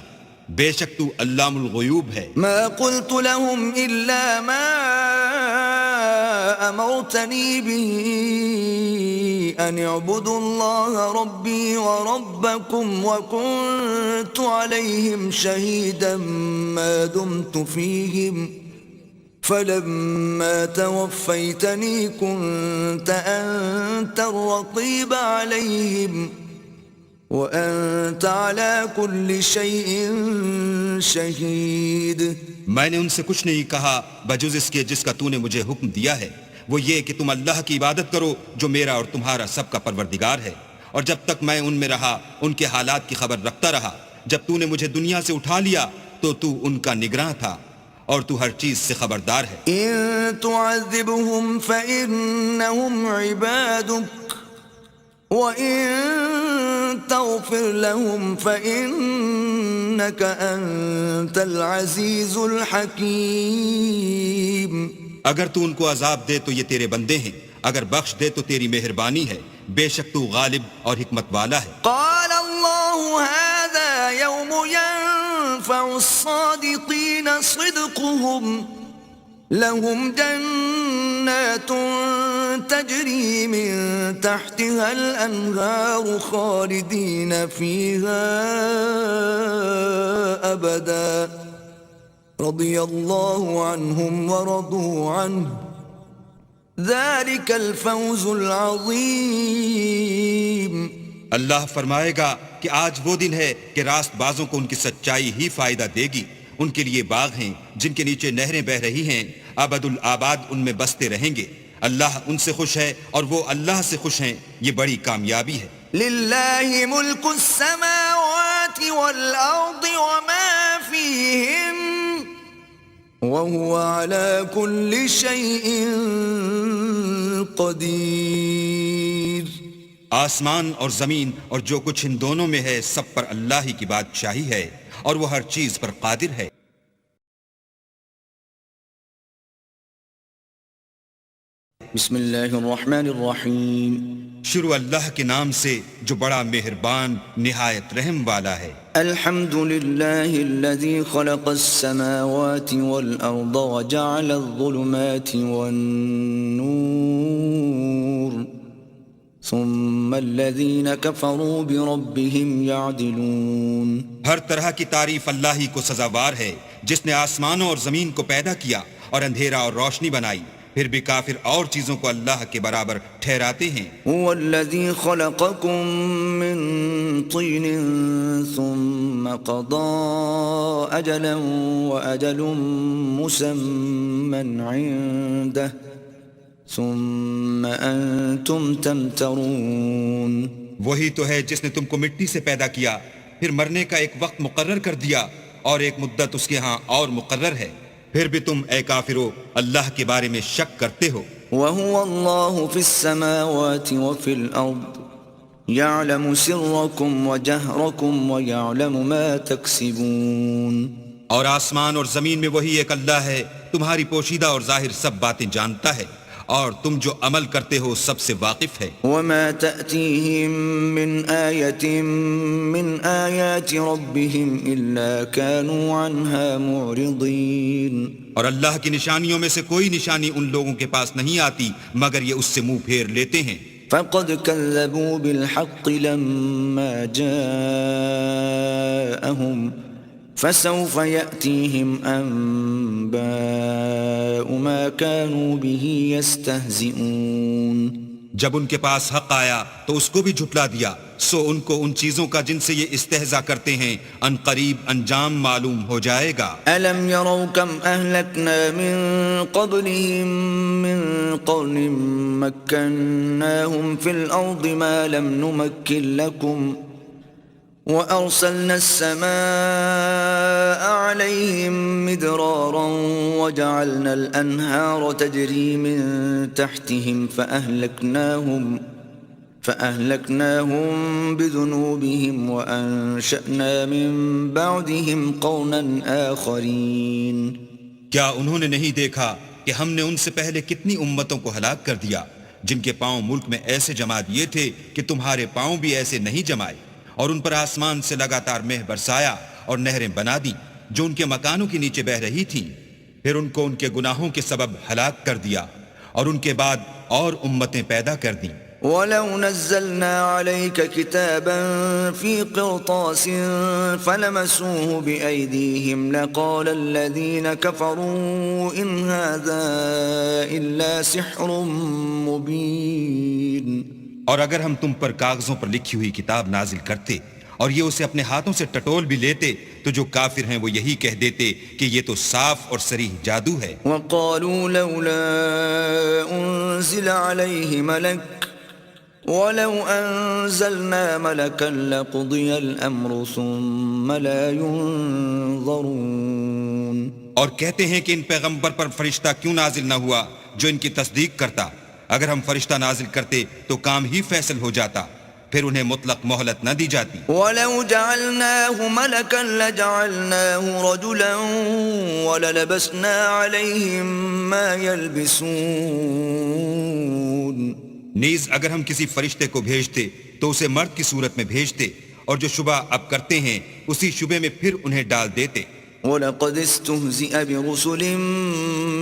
بے شک تو علام الغیوب ہے. ما قلت لهم إلا ما أمرتني به أن اعبدوا الله ربي وربكم وكنت عليهم شهيدا ما دمت فيهم فلما توفيتني كنت أنت الرقيب عليهم وأنت على كل شيء شهيد. میں نے ان سے کچھ نہیں کہا بجز اس کے جس کا تو نے مجھے حکم دیا ہے، وہ یہ کہ تم اللہ کی عبادت کرو جو میرا اور تمہارا سب کا پروردگار ہے. اور جب تک میں ان میں رہا ان کے حالات کی خبر رکھتا رہا. جب تو نے مجھے دنیا سے اٹھا لیا تو تو ان کا نگراں تھا، اور تو ہر چیز سے خبردار ہے. إن تعذبهم فإنهم عبادك وَإِن تَغْفِرْ لَهُمْ فَإِنَّكَ أَنْتَ الْعَزِيزُ الْحَكِيمُ. اگر تو ان کو عذاب دے تو یہ تیرے بندے ہیں، اگر بخش دے تو تیری مہربانی ہے، بے شک تو غالب اور حکمت والا ہے. قال الله هذا يوم ينفع الصادقين صدقهم لهم جنات تجري من تحتها الأنهار خالدين فيها أبدا رضي الله عنهم ورضوا عنه ذلك الفوز العظيم. اللہ فرمائے گا کہ آج وہ دن ہے کہ راست بازوں کو ان کی سچائی ہی فائدہ دے گی، ان کے لیے باغ ہیں جن کے نیچے نہریں بہ رہی ہیں، ابد الآباد ان میں بستے رہیں گے۔ اللہ ان سے خوش ہے اور وہ اللہ سے خوش ہیں، یہ بڑی کامیابی ہے۔ للہ ملک السماوات والارض وما فیہن وهو على كل شيء قدیر۔ آسمان اور زمین اور جو کچھ ان دونوں میں ہے سب پر اللہ ہی کی بادشاہی ہے اور وہ ہر چیز پر قادر ہے۔ بسم اللہ الرحمن الرحیم۔ شروع اللہ کے نام سے جو بڑا مہربان نہایت رحم والا ہے۔ الحمد للہ الذی خلق السماوات والارض وجعل الظلمات والنور ثم الذین کفروا بربهم یعدلون۔ ہر طرح کی تعریف اللہ ہی کو سزاوار ہے جس نے آسمانوں اور زمین کو پیدا کیا اور اندھیرا اور روشنی بنائی، پھر بھی کافر اور چیزوں کو اللہ کے برابر ٹھہراتے ہیں۔ هو الذی خلقکم من طین ثم قضى اجلا واجل مسمى عنده ثم انتم تمترون۔ وہی تو ہے جس نے تم کو مٹی سے پیدا کیا، پھر مرنے کا ایک وقت مقرر کر دیا اور ایک مدت اس کے ہاں اور مقرر ہے، پھر بھی تم اے کافرو اللہ کے بارے میں شک کرتے ہو۔ وهو اللہ فی السماوات وفی الارض يعلم سرکم وجہرکم ويعلم ما تکسبون۔ اور آسمان اور زمین میں وہی ایک اللہ ہے، تمہاری پوشیدہ اور ظاہر سب باتیں جانتا ہے اور تم جو عمل کرتے ہو سب سے واقف ہے۔ وما تأتيهم من آية من آيات ربهم إلا كانوا عنها معرضين۔ اور اللہ کی نشانیوں میں سے کوئی نشانی ان لوگوں کے پاس نہیں آتی مگر یہ اس سے منہ پھیر لیتے ہیں۔ فقد كذبوا بالحق لما جاءهم فسوف يأتيهم أنباء ما كانوا به يستهزئون۔ جب ان کے پاس حق آیا تو اس کو بھی جھٹلا دیا، سو ان کو ان چیزوں کا جن سے یہ استہزاء کرتے ہیں ان قریب انجام معلوم ہو جائے گا۔ ألم يروا كم أهلكنا من قبلهم من قرن مكناهم في الأرض ما لم نمكن لكم وأرسلنا السماء عليهم مدرارا وجعلنا الأنهار تجري من تحتهم فأهلكناهم بذنوبهم وأنشأنا من بعدهم قرنا آخرين۔ کیا انہوں نے نہیں دیکھا کہ ہم نے ان سے پہلے کتنی امتوں کو ہلاک کر دیا جن کے پاؤں ملک میں ایسے جما دیے تھے کہ تمہارے پاؤں بھی ایسے نہیں جمائے، اور ان پر آسمان سے لگاتار مہ برسایا اور نہریں بنا دی جو ان کے مکانوں کے نیچے بہ رہی تھیں، پھر ان کو ان کے گناہوں کے سبب ہلاک کر دیا اور ان کے بعد اور امتیں پیدا کر دیں۔ وَلَوْ نَزَّلْنَا عَلَيْكَ كِتَابًا فِي قِرْطَاسٍ فَلَمَسُوهُ بِأَيْدِيهِمْ لَقَالَ الَّذِينَ كَفَرُوا إِنْ هَذَا إِلَّا سِحْرٌ مُبِينٌ۔ اور اگر ہم تم پر کاغذوں پر لکھی ہوئی کتاب نازل کرتے اور یہ اسے اپنے ہاتھوں سے ٹٹول بھی لیتے تو جو کافر ہیں وہ یہی کہہ دیتے کہ یہ تو صاف اور صریح جادو ہے۔ وَقَالُوا لَوْلَا أُنزِلَ عَلَيْهِ مَلَكٌ وَلَوْ أَنزَلْنَا مَلَكًا لَقُضِيَ الْأَمْرُ ثُمَّ لَا يُنظَرُونَ۔ اور کہتے ہیں کہ ان پیغمبر پر فرشتہ کیوں نازل نہ ہوا جو ان کی تصدیق کرتا، اگر ہم فرشتہ نازل کرتے تو کام ہی فیصل ہو جاتا، پھر انہیں مطلق مہلت نہ دی جاتی۔ وَلَوْ جَعَلْنَاهُ مَلَكًا لَجَعَلْنَاهُ رَجُلًا وَلَلَبَسْنَا عَلَيْهِمْ مَا يَلْبِسُونَ۔ نیز اگر ہم کسی فرشتے کو بھیجتے تو اسے مرد کی صورت میں بھیجتے اور جو شبہ اب کرتے ہیں اسی شبے میں پھر انہیں ڈال دیتے۔ وَلَقَدِ اسْتُهْزِئَ بِرُسُلٍ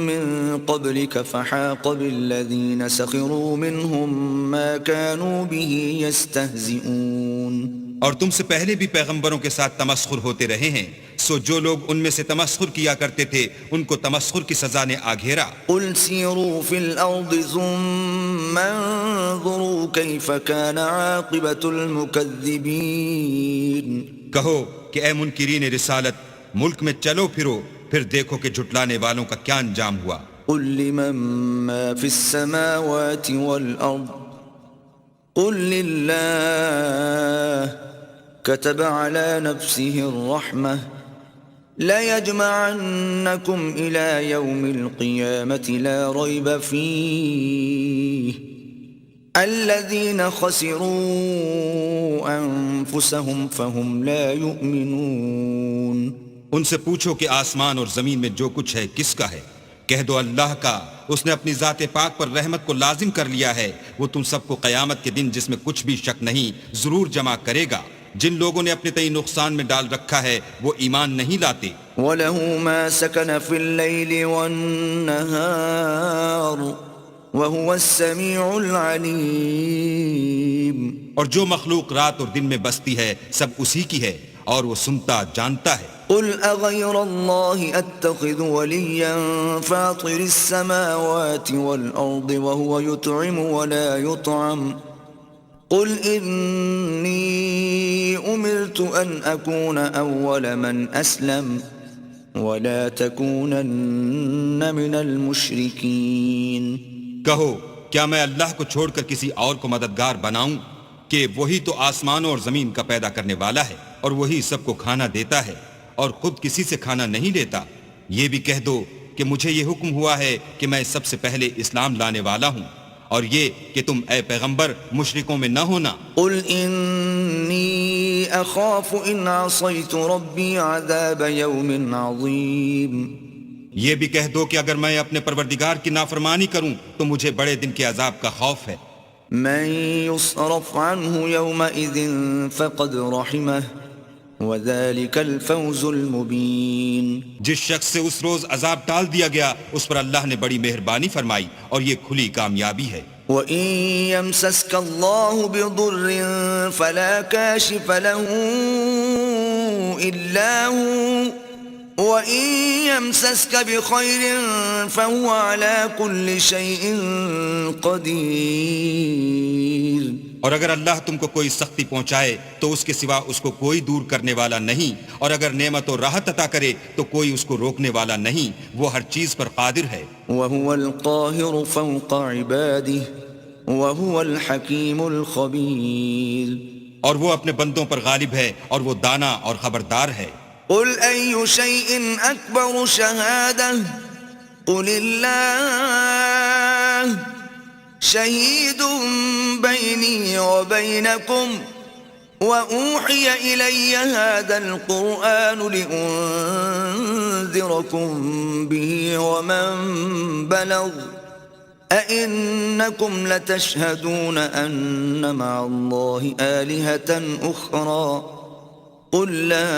مِّن قَبْلِكَ فَحَاقَ بِالَّذِينَ سَخِرُوا مِنْهُمْ مَا كَانُوا بِهِ يَسْتَهْزِئُونَ۔ اور تم سے پہلے بھی پیغمبروں کے ساتھ تمسخر ہوتے رہے ہیں، سو جو لوگ ان میں سے تمسخر کیا کرتے تھے ان کو تمسخر کی سزا نے آ گھیرا۔ قُلْ سِيرُوا فِي الْأَرْضِ ثُمَّ انظُرُوا كَيْفَ كَانَ عَاقِبَةُ الْمُكَذِّبِينَ۔ کہو کہ اے منکرین رسالت، ملک میں چلو پھرو، پھر دیکھو کہ جھٹلانے والوں کا کیا انجام ہوا۔ قل لمن ما في السماوات والأرض قل لله كتب على نفسه الرحمة ليجمعنكم إلى يوم القيامة لا ريب فيه الذين خسروا أنفسهم فهم لا يؤمنون۔ ان سے پوچھو کہ آسمان اور زمین میں جو کچھ ہے کس کا ہے؟ کہہ دو اللہ کا، اس نے اپنی ذات پاک پر رحمت کو لازم کر لیا ہے، وہ تم سب کو قیامت کے دن جس میں کچھ بھی شک نہیں ضرور جمع کرے گا۔ جن لوگوں نے اپنے تئیں نقصان میں ڈال رکھا ہے وہ ایمان نہیں لاتے۔ وَلَهُ مَا سَكَنَ فِي اللَّيْلِ وَالنَّهَارِ وَهُوَ السَّمِيعُ الْعَلِيمُ۔ اور جو مخلوق رات اور دن میں بستی ہے سب اسی کی ہے اور وہ سنتا جانتا ہے۔ قل أغير الله أتخذ وليا فاطر السماوات والأرض وهو يطعم ولا يطعم قل إني أمرت أن أكون أول من أسلم ولا تكونن من المشركين۔ کہو کیا میں اللہ کو چھوڑ کر کسی اور کو مددگار بناؤں کہ وہی تو آسمانوں اور زمین کا پیدا کرنے والا ہے اور وہی سب کو کھانا دیتا ہے اور خود کسی سے کھانا نہیں لیتا۔ یہ بھی کہہ دو کہ مجھے یہ حکم ہوا ہے کہ میں سب سے پہلے اسلام لانے والا ہوں، اور یہ کہ تم اے پیغمبر مشرکوں میں نہ ہونا۔ قل انی اخاف ان عصیت ربی عذاب یوم عظیم۔ یہ بھی کہہ دو کہ اگر میں اپنے پروردگار کی نافرمانی کروں تو مجھے بڑے دن کے عذاب کا خوف ہے۔ من یصرف عنہ یومئذ فقد رحمہ وذلك الفوز المبین۔ جس شخص سے اس روز عذاب ٹال دیا گیا اس پر اللہ نے بڑی مہربانی فرمائی اور یہ کھلی کامیابی ہے۔ وَإِن يَمْسَسْكَ اللَّهُ بِضُرٍّ فَلَا كَاشِفَ لَهُ إِلَّا هُوَ وَإِن يَمْسَسْكَ بِخَيْرٍ فَهُوَ عَلَى كُلِّ شَيْءٍ قَدِيرٌ۔ اور اگر اللہ تم کو کوئی سختی پہنچائے تو اس کے سوا اس کو کوئی دور کرنے والا نہیں، اور اگر نعمت و راحت عطا کرے تو کوئی اس کو روکنے والا نہیں، وہ ہر چیز پر قادر ہے۔ وَهُوَ الْقَاهِرُ فَوْقَ عِبَادِهِ وَهُوَ الْحَكِيمُ الْخَبِيرُ۔ اور وہ اپنے بندوں پر غالب ہے اور وہ دانا اور خبردار ہے۔ قل أي شيء أكبر شهادة قل الله شهيد بيني وبينكم وأوحي إلي هذا القرآن لأنذركم به ومن بلغ أئنكم لتشهدون أن مع الله آلهة أخرى قل لا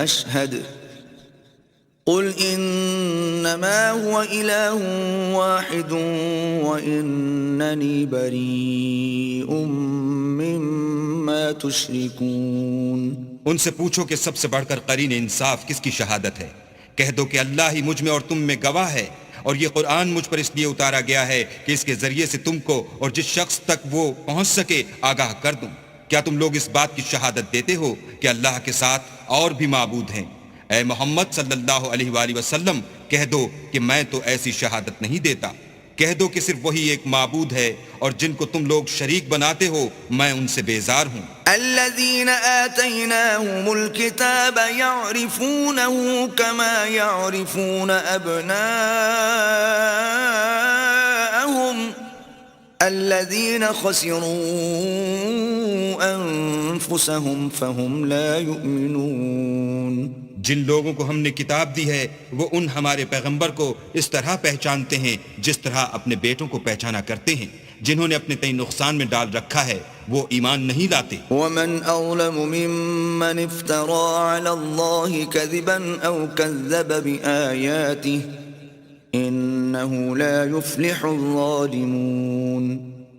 أشهد قل إنما هو إله واحد وإنني بريء مما تشركون۔ ان سے پوچھو کہ سب سے بڑھ کر قرین انصاف کس کی شہادت ہے؟ کہہ دو کہ اللہ ہی مجھ میں اور تم میں گواہ ہے، اور یہ قرآن مجھ پر اس لیے اتارا گیا ہے کہ اس کے ذریعے سے تم کو اور جس شخص تک وہ پہنچ سکے آگاہ کر دوں۔ کیا تم لوگ اس بات کی شہادت دیتے ہو کہ اللہ کے ساتھ اور بھی معبود ہیں؟ اے محمد صلی اللہ علیہ وآلہ وسلم کہہ دو کہ میں تو ایسی شہادت نہیں دیتا۔ کہہ دو کہ صرف وہی ایک معبود ہے اور جن کو تم لوگ شریک بناتے ہو میں ان سے بیزار ہوں۔ الذين آتيناهم الكتاب يعرفونه كما يعرفون أبناءهم الذين خسروا أنفسهم فهم لا يؤمنون۔ جن لوگوں کو ہم نے کتاب دی ہے وہ ان ہمارے پیغمبر کو اس طرح پہچانتے ہیں جس طرح اپنے بیٹوں کو پہچانا کرتے ہیں۔ جنہوں نے اپنے تئیں نقصان میں ڈال رکھا ہے وہ ایمان نہیں لاتے۔ ومن أظلم ممن افترى على الله كذبا أو كذب بآياته إنه لا يفلح الظالمون۔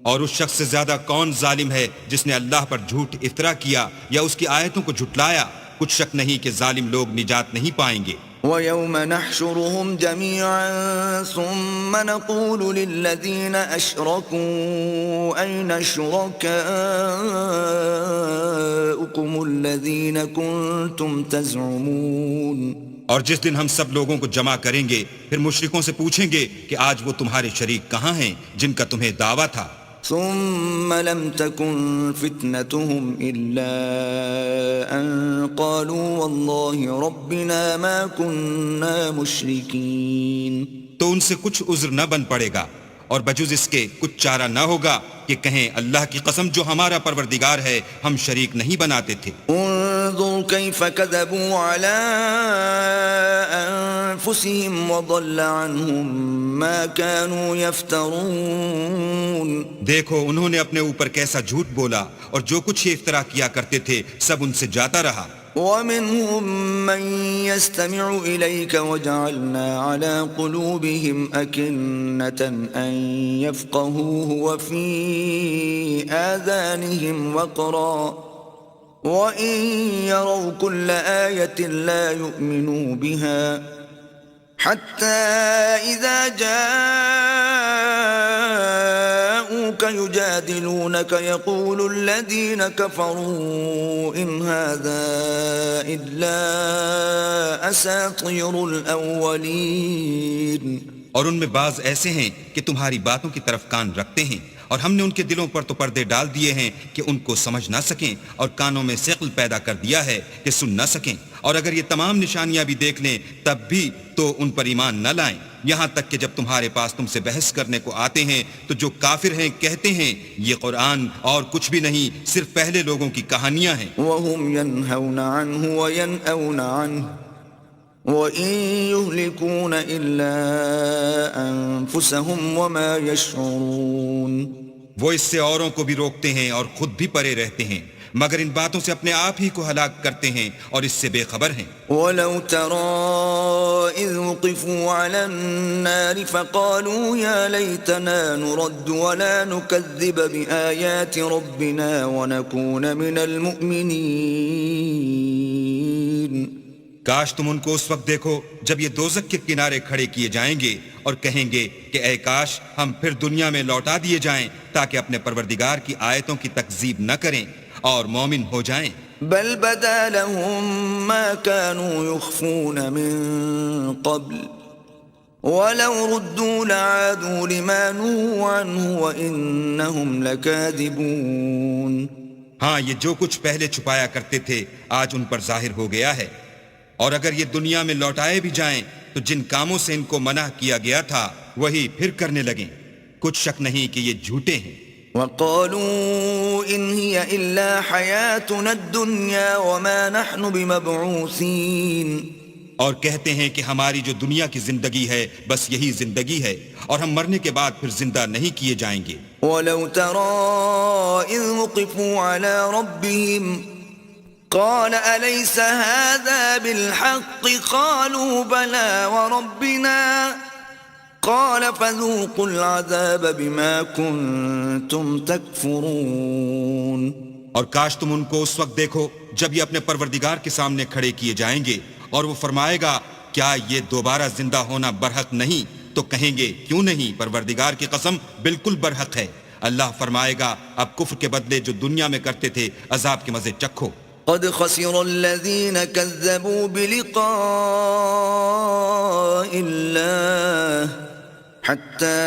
اور اس شخص سے زیادہ کون ظالم ہے جس نے اللہ پر جھوٹ افطرا کیا یا اس کی آیتوں کو جھٹلایا؟ کچھ شک نہیں کہ ظالم لوگ نجات نہیں پائیں گے۔ وَيَوْمَ نَحْشُرُهُمْ جَمِيعًا ثُمَّ نَقُولُ لِلَّذِينَ أَشْرَكُوا أَيْنَ شُرَكَاؤُكُمُ الَّذِينَ كُنتُمْ تَزْعُمُونَ اور جس دن ہم سب لوگوں کو جمع کریں گے پھر مشرکوں سے پوچھیں گے کہ آج وہ تمہارے شریک کہاں ہیں جن کا تمہیں دعویٰ تھا؟ ثم لم تكن فتنتهم إلا أن قالوا والله ربنا ما كنا مشركين. تو ان سے کچھ عذر نہ بن پڑے گا اور بجز اس کے کچھ چارہ نہ ہوگا کہ کہیں اللہ کی قسم جو ہمارا پروردگار ہے ہم شریک نہیں بناتے تھے. انظر كيف كذبوا على أنفسهم وضل عنهم ما كانوا يفترون. دیکھو انہوں نے اپنے اوپر کیسا جھوٹ بولا اور جو کچھ یہ افترا کیا کرتے تھے سب ان سے جاتا رہا. وَمِنْهُمْ مَنْ يَسْتَمِعُ إِلَيْكَ وَجَعَلْنَا عَلَى قُلُوبِهِمْ أَكِنَّةً أَنْ يَفْقَهُوهُ وَفِي آذَانِهِمْ وَقْرًا وَإِنْ يَرَوْا كُلَّ آيَةٍ لَا يُؤْمِنُوا بِهَا حَتَّى إِذَا جَاءُوكَ يُجَادِلُونَكَ يَقُولُ الَّذِينَ كَفَرُوا إِنْ هَذَا إِلَّا أَسَاطِيرُ الْأَوَّلِينَ. اور ان میں بعض ایسے ہیں کہ تمہاری باتوں کی طرف کان رکھتے ہیں اور ہم نے ان کے دلوں پر تو پردے ڈال دیے ہیں کہ ان کو سمجھ نہ سکیں اور کانوں میں ثقل پیدا کر دیا ہے کہ سن نہ سکیں. اور اگر یہ تمام نشانیاں بھی دیکھ لیں تب بھی تو ان پر ایمان نہ لائیں. یہاں تک کہ جب تمہارے پاس تم سے بحث کرنے کو آتے ہیں تو جو کافر ہیں کہتے ہیں یہ قرآن اور کچھ بھی نہیں صرف پہلے لوگوں کی کہانیاں ہیں. وَهُمْ يَنْهَوْنَ عَنْهُ وَيَنْأَوْنَ عَنْهُ وَإِن يُهْلِكُونَ إِلَّا أَنفُسَهُمْ وَمَا يَشْعُرُونَ. وہ اس سے اوروں کو بھی روکتے ہیں اور خود بھی پرے رہتے ہیں مگر ان باتوں سے اپنے آپ ہی کو ہلاک کرتے ہیں اور اس سے بے خبر ہیں. وَلَوْ تَرَى إِذْ وُقِفُوا عَلَى النَّارِ فَقَالُوا يَا لَيْتَنَا نُرَدُّ وَلَا نُكَذِّبَ بِآيَاتِ رَبِّنَا وَنَكُونَ مِنَ الْمُؤْمِنِينَ. کاش تم ان کو اس وقت دیکھو جب یہ دوزخ کے کنارے کھڑے کیے جائیں گے اور کہیں گے کہ اے کاش ہم پھر دنیا میں لوٹا دیے جائیں تاکہ اپنے پروردگار کی آیتوں کی تکذیب نہ کریں اور مومن ہو جائیں. بل بدا لهم ما كانوا يخفون من قبل ولو ردوا لعادوا لما نهوا عنه وإنهم لكاذبون. ہاں یہ جو کچھ پہلے چھپایا کرتے تھے آج ان پر ظاہر ہو گیا ہے اور اگر یہ دنیا میں لوٹائے بھی جائیں تو جن کاموں سے ان کو منع کیا گیا تھا وہی پھر کرنے لگیں. کچھ شک نہیں کہ یہ جھوٹے ہیں. وَقَالُوا إِنْ هِيَ إِلَّا حَيَاتُنَا الدُّنْيَا وَمَا نَحْنُ بِمَبْعُوثِينَ. اور کہتے ہیں کہ ہماری جو دنیا کی زندگی ہے بس یہی زندگی ہے اور ہم مرنے کے بعد پھر زندہ نہیں کیے جائیں گے. وَلَوْ تَرَى إِذْ وُقِفُوا عَلَى رَبِّهِمْ قَالَ أَلَيْسَ هَذَا بِالْحَقِّ قَالُوا بَلَى وَرَبِّنَا قَالَ فَذُوقُوا الْعَذَابَ بِمَا كُنْتُمْ تَكْفُرُونَ. اور کاش تم ان کو اس وقت دیکھو جب یہ اپنے پروردگار کے سامنے کھڑے کیے جائیں گے اور وہ فرمائے گا کیا یہ دوبارہ زندہ ہونا برحق نہیں تو کہیں گے کیوں نہیں پروردگار کی قسم بالکل برحق ہے. اللہ فرمائے گا اب کفر کے بدلے جو دنیا میں کرتے تھے عذاب کے مزے چکھو. قد خسر الذين كذبوا بلقاء الله حتى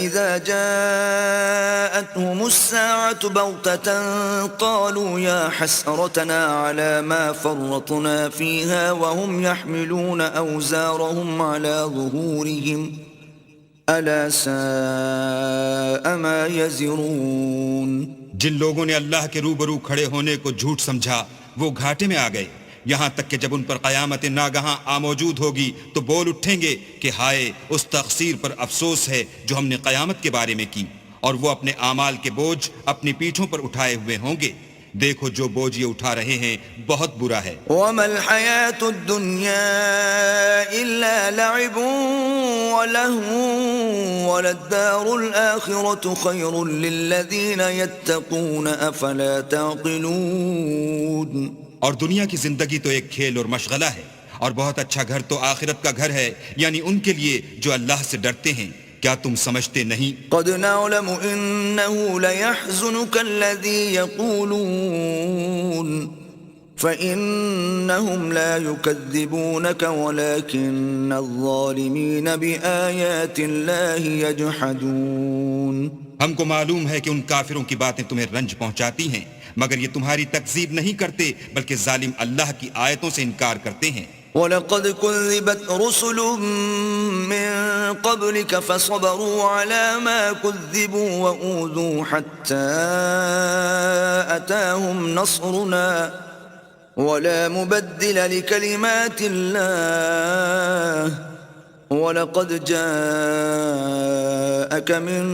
إذا جاءتهم الساعة بغتة قالوا يا حسرتنا على ما فرطنا فيها وهم يحملون أوزارهم على ظهورهم ألا ساء ما يزرون. جن لوگوں نے اللہ کے روبرو کھڑے ہونے کو جھوٹ سمجھا وہ گھاٹے میں آ گئے یہاں تک کہ جب ان پر قیامت ناگہاں موجود ہوگی تو بول اٹھیں گے کہ ہائے اس تقصیر پر افسوس ہے جو ہم نے قیامت کے بارے میں کی اور وہ اپنے اعمال کے بوجھ اپنی پیٹھوں پر اٹھائے ہوئے ہوں گے. دیکھو جو بوجھ یہ اٹھا رہے ہیں بہت برا ہے. وَمَا الْحَيَاةُ الدُّنْيَا إِلَّا لَعِبٌ وَلَهْوٌ وَلَلدَّارُ الْآخِرَةُ خَيْرٌ لِلَّذِينَ يَتَّقُونَ أَفَلَا تَعْقِلُونَ. اور دنیا کی زندگی تو ایک کھیل اور مشغلہ ہے اور بہت اچھا گھر تو آخرت کا گھر ہے، یعنی ان کے لیے جو اللہ سے ڈرتے ہیں۔ کیا تم سمجھتے نہیں؟ قد نعلم إنه ليحزنك الذي يقولون فإنهم لا يكذبونك ولكن الظالمين بآيات الله يجحدون۔ ہم کو معلوم ہے کہ ان کافروں کی باتیں تمہیں رنج پہنچاتی ہیں، مگر یہ تمہاری تکذیب نہیں کرتے بلکہ ظالم اللہ کی آیتوں سے انکار کرتے ہیں۔ وَلَقَدْ كُذِّبَتْ رُسُلٌ مِّن قَبْلِكَ فَصَبَرُوا عَلَى مَا كُذِّبُوا وَأُوذُوا حَتَّى أَتَاهُمْ نَصْرُنَا وَلَا مُبَدِّلَ لِكَلِمَاتِ اللَّهِ وَلَقَدْ جَاءَكَ مِن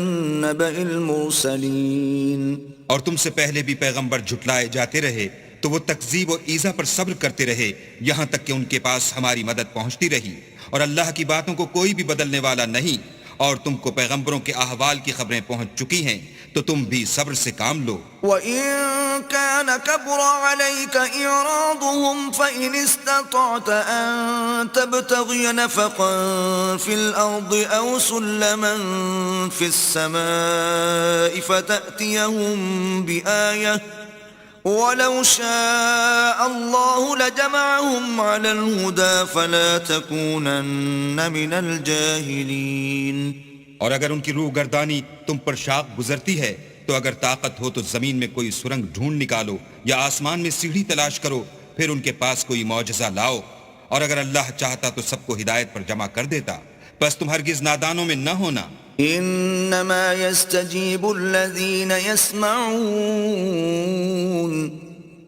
نَّبَإِ الْمُرْسَلِينَ۔ اور تم سے پہلے بھی پیغمبر جھٹلائے جاتے رہے تو وہ تکذیب و ایذا پر صبر کرتے رہے یہاں تک کہ ان کے پاس ہماری مدد پہنچتی رہی، اور اللہ کی باتوں کو کوئی بھی بدلنے والا نہیں، اور تم کو پیغمبروں کے احوال کی خبریں پہنچ چکی ہیں تو تم بھی صبر سے کام لو۔ وَإِن كَانَ كَبُرَ عَلَيْكَ إِعْرَاضُهُمْ فَإِنِ اسْتَطَعْتَ أَن تَبْتَغِيَ نَفَقًا فِي الْأَرْضِ أَوْ سُلَّمًا فِي السَّمَاءِ فَتَأْتِيَهُم بِآيَةٍ وَلَوْ شَاءَ اللَّهُ لَجَمَعَهُمْ عَلَى الْهُدَى فَلَا تَكُونَنَّ مِنَ الْجَاهِلِينَ۔ اور اگر ان کی روح گردانی تم پر شاق گزرتی ہے تو اگر طاقت ہو تو زمین میں کوئی سرنگ ڈھونڈ نکالو یا آسمان میں سیڑھی تلاش کرو، پھر ان کے پاس کوئی معجزہ لاؤ، اور اگر اللہ چاہتا تو سب کو ہدایت پر جمع کر دیتا، بس تم ہرگز نادانوں میں نہ ہونا۔ انما يستجيب الذين يسمعون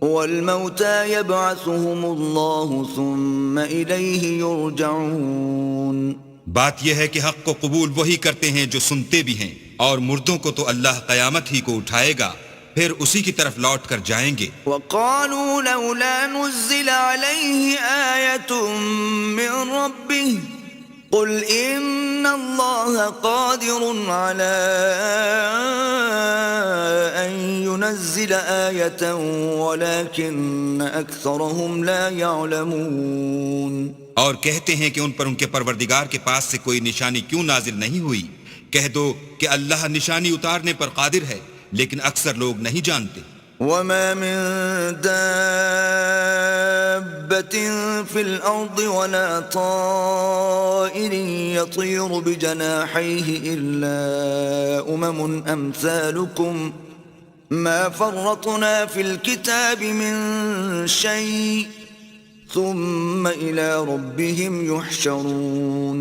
والموتى يبعثهم الله ثم إليه يرجعون۔ بات یہ ہے کہ حق کو قبول وہی کرتے ہیں جو سنتے بھی ہیں، اور مردوں کو تو اللہ قیامت ہی کو اٹھائے گا، پھر اسی کی طرف لوٹ کر جائیں گے۔ وقالوا لولا نزل عليه آية من ربه قل إن الله قادر على أن ينزل آية ولكن أكثرهم لا يعلمون۔ اور کہتے ہیں کہ ان پر ان کے پروردگار کے پاس سے کوئی نشانی کیوں نازل نہیں ہوئی؟ کہہ دو کہ اللہ نشانی اتارنے پر قادر ہے، لیکن اکثر لوگ نہیں جانتے۔ وما من دابة في الأرض ولا طائر يطير بجناحيه إلا أمم أمثالكم ما فرطنا في الكتاب من شيء ثم إلى ربهم يحشرون۔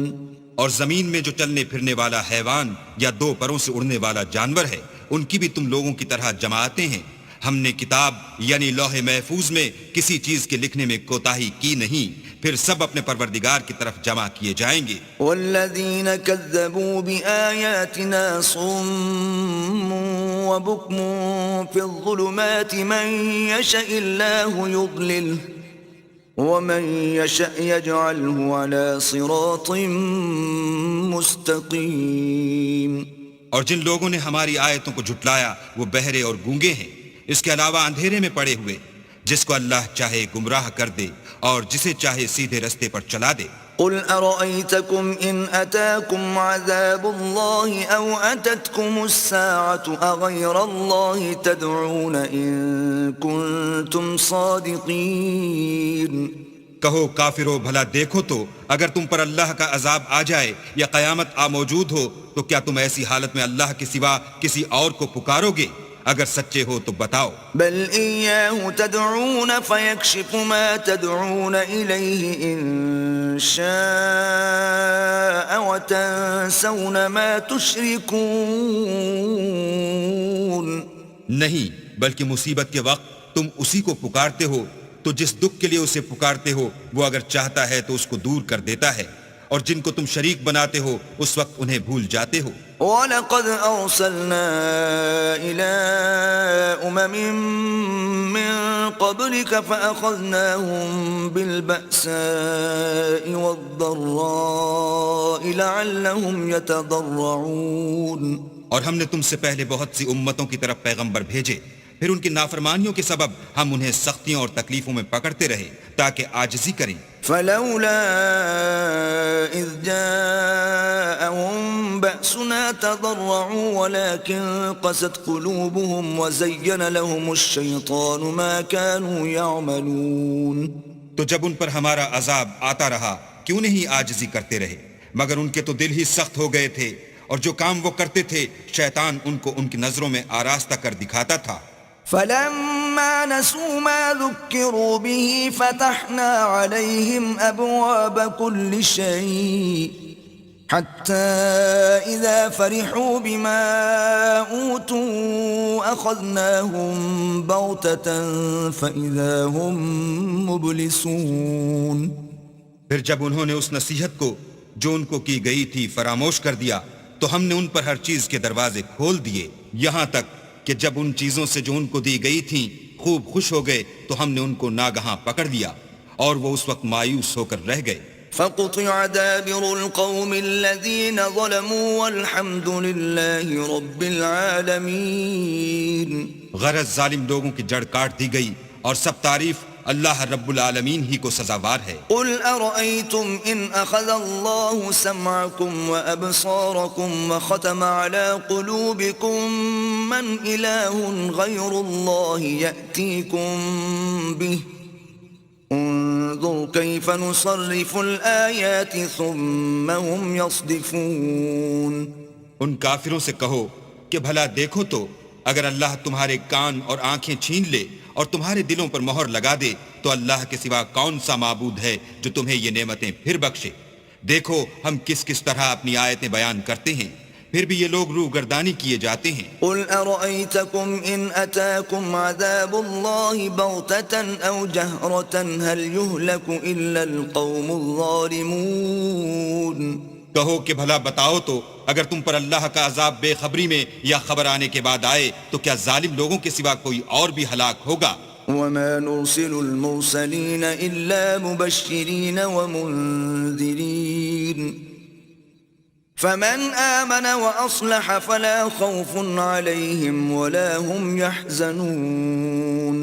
اور زمین میں جو چلنے پھرنے والا حیوان یا دو پروں سے اڑنے والا جانور ہے، ان کی بھی تم لوگوں کی طرح جماعتیں ہیں۔ ہم نے کتاب یعنی لوح محفوظ میں کسی چیز کے لکھنے میں کوتاہی کی نہیں، پھر سب اپنے پروردگار کی طرف جمع کیے جائیں گے۔ والذین كذبوا بآیاتنا صم وبکم فی الظلمات من یشاء اللہ یضللہ ومن یشاء یجعلہ علی صراط مستقیم۔ اور جن لوگوں نے ہماری آیتوں کو جھٹلایا وہ بہرے اور گونگے ہیں، اس کے علاوہ اندھیرے میں پڑے ہوئے، جس کو اللہ چاہے گمراہ کر دے اور جسے چاہے سیدھے رستے پر چلا دے۔ قل ارأيتكم ان اتاكم عذاب الله او اتتكم الساعة اغير الله تدعون ان كنتم صادقين۔ کہو کافرو بھلا دیکھو تو اگر تم پر اللہ کا عذاب آ جائے یا قیامت آ موجود ہو تو کیا تم ایسی حالت میں اللہ کے سوا کسی اور کو پکارو گے؟ اگر سچے ہو تو بتاؤ۔ بل إياه تدعون فيكشف ما تدعون إليه إن شاء وتنسون ما تشركون۔ نہیں، بلکہ مصیبت کے وقت تم اسی کو پکارتے ہو تو جس دکھ کے لیے اسے پکارتے ہو وہ اگر چاہتا ہے تو اس کو دور کر دیتا ہے، اور جن کو تم شریک بناتے ہو اس وقت انہیں بھول جاتے ہو۔ وَلَقَدْ أَرْسَلْنَا إِلَىٰ أُمَمٍ مِّن قَبْلِكَ فَأَخَذْنَاهُم بِالْبَأْسَاءِ وَالضَّرَّاءِ لَعَلَّهُمْ يَتَضَرَّعُونَ۔ اور ہم نے تم سے پہلے بہت سی امتوں کی طرف پیغمبر بھیجے، پھر ان کی نافرمانیوں کے سبب ہم انہیں سختیوں اور تکلیفوں میں پکڑتے رہے تاکہ عاجزی کریں. فلولا إذ جاءهم بأسنا تضرعوا ولكن قست قلوبهم وزين لهم الشيطان ما كانوا يعملون. تو جب ان پر ہمارا عذاب آتا رہا کیوں نہیں عاجزی کرتے رہے، مگر ان کے تو دل ہی سخت ہو گئے تھے، اور جو کام وہ کرتے تھے شیطان ان کو ان کی نظروں میں آراستہ کر دکھاتا تھا. فلما نسوا ما ذكروا به فتحنا عليهم أبواب كل شيء حتى إذا فرحوا بما أوتوا أخذناهم بغتة فإذا هم مبلسون. پھر جب انہوں نے اس نصیحت کو جو ان کو کی گئی تھی فراموش کر دیا تو ہم نے ان پر ہر چیز کے دروازے کھول دیے، یہاں تک کہ جب ان چیزوں سے جو ان کو دی گئی تھیں خوب خوش ہو گئے تو ہم نے ان کو ناگہاں پکڑ لیا اور وہ اس وقت مایوس ہو کر رہ گئے. فقطع دابر القوم الذين ظلموا والحمد لله رب العالمين. غرض ظالم لوگوں کی جڑ کاٹ دی گئی اور سب تعریف اللہ رب العالمین ہی کو سزاوار ہے. قل أرأيتم إن أخذ الله سمعكم وأبصاركم وختم على قلوبكم من إله غير الله يأتيكم به انظر كيف نصرف الآيات ثم هم يصدفون. ان کافروں سے کہو کہ بھلا دیکھو تو اگر اللہ تمہارے کان اور آنکھیں چھین لے اور تمہارے دلوں پر مہر لگا دے تو اللہ کے سوا کون سا معبود ہے جو تمہیں یہ نعمتیں پھر بخشے. دیکھو ہم کس کس طرح اپنی آیتیں بیان کرتے ہیں، پھر بھی یہ لوگ روح گردانی کیے جاتے ہیں. قل أرأيتكم إن أتاكم عذاب الله بغتة أو جهرة هل يهلك إلا القوم الظالمون. کہو کہ بھلا بتاؤ تو اگر تم پر اللہ کا عذاب بے خبری میں یا خبر آنے کے بعد آئے تو کیا ظالم لوگوں کے سوا کوئی اور بھی ہلاک ہوگا؟ وما نرسل المرسلين إلا مبشرين ومنذرين فمن آمن وأصلح فلا خوف عليهم ولا هم يحزنون.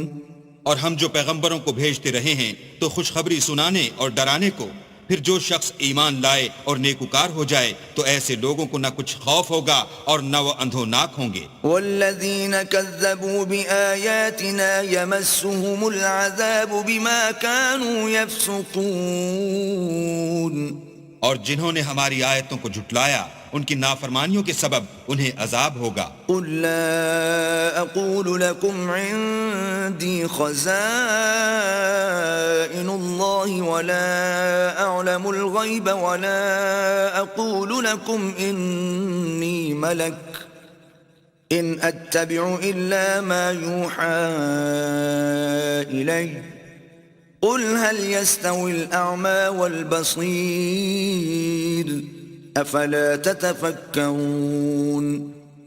اور ہم جو پیغمبروں کو بھیجتے رہے ہیں تو خوشخبری سنانے اور ڈرانے کو، پھر جو شخص ایمان لائے اور نیکوکار ہو جائے تو ایسے لوگوں کو نہ کچھ خوف ہوگا اور نہ وہ اندھوناک ہوں گے. والذین كذبوا بآیاتنا يمسهم العذاب بما كانوا يفسقون. اور جنہوں نے ہماری آیتوں کو جھٹلایا ان کی نافرمانیوں کے سبب انہیں عذاب ہوگا. قل لا اقول لكم عندي خزائن الله ولا اعلم الغيب ولا اقول لكم اني ملك ان اتبع الا ما يوحى الي قل هل يستوي الأعمى والبصير أفلا تتفكرون.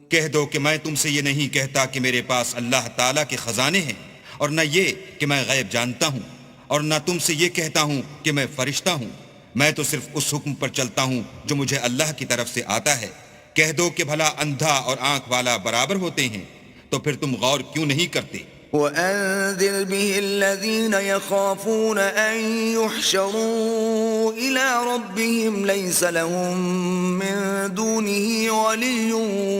کہہ دو کہ میں تم سے یہ نہیں کہتا کہ میرے پاس اللہ تعالیٰ کے خزانے ہیں، اور نہ یہ کہ میں غیب جانتا ہوں، اور نہ تم سے یہ کہتا ہوں کہ میں فرشتہ ہوں. میں تو صرف اس حکم پر چلتا ہوں جو مجھے اللہ کی طرف سے آتا ہے. کہہ دو کہ بھلا اندھا اور آنکھ والا برابر ہوتے ہیں، تو پھر تم غور کیوں نہیں کرتے؟ وأنذر به الذين يخافون أن يحشروا إلى ربهم ليس لهم من دونه ولي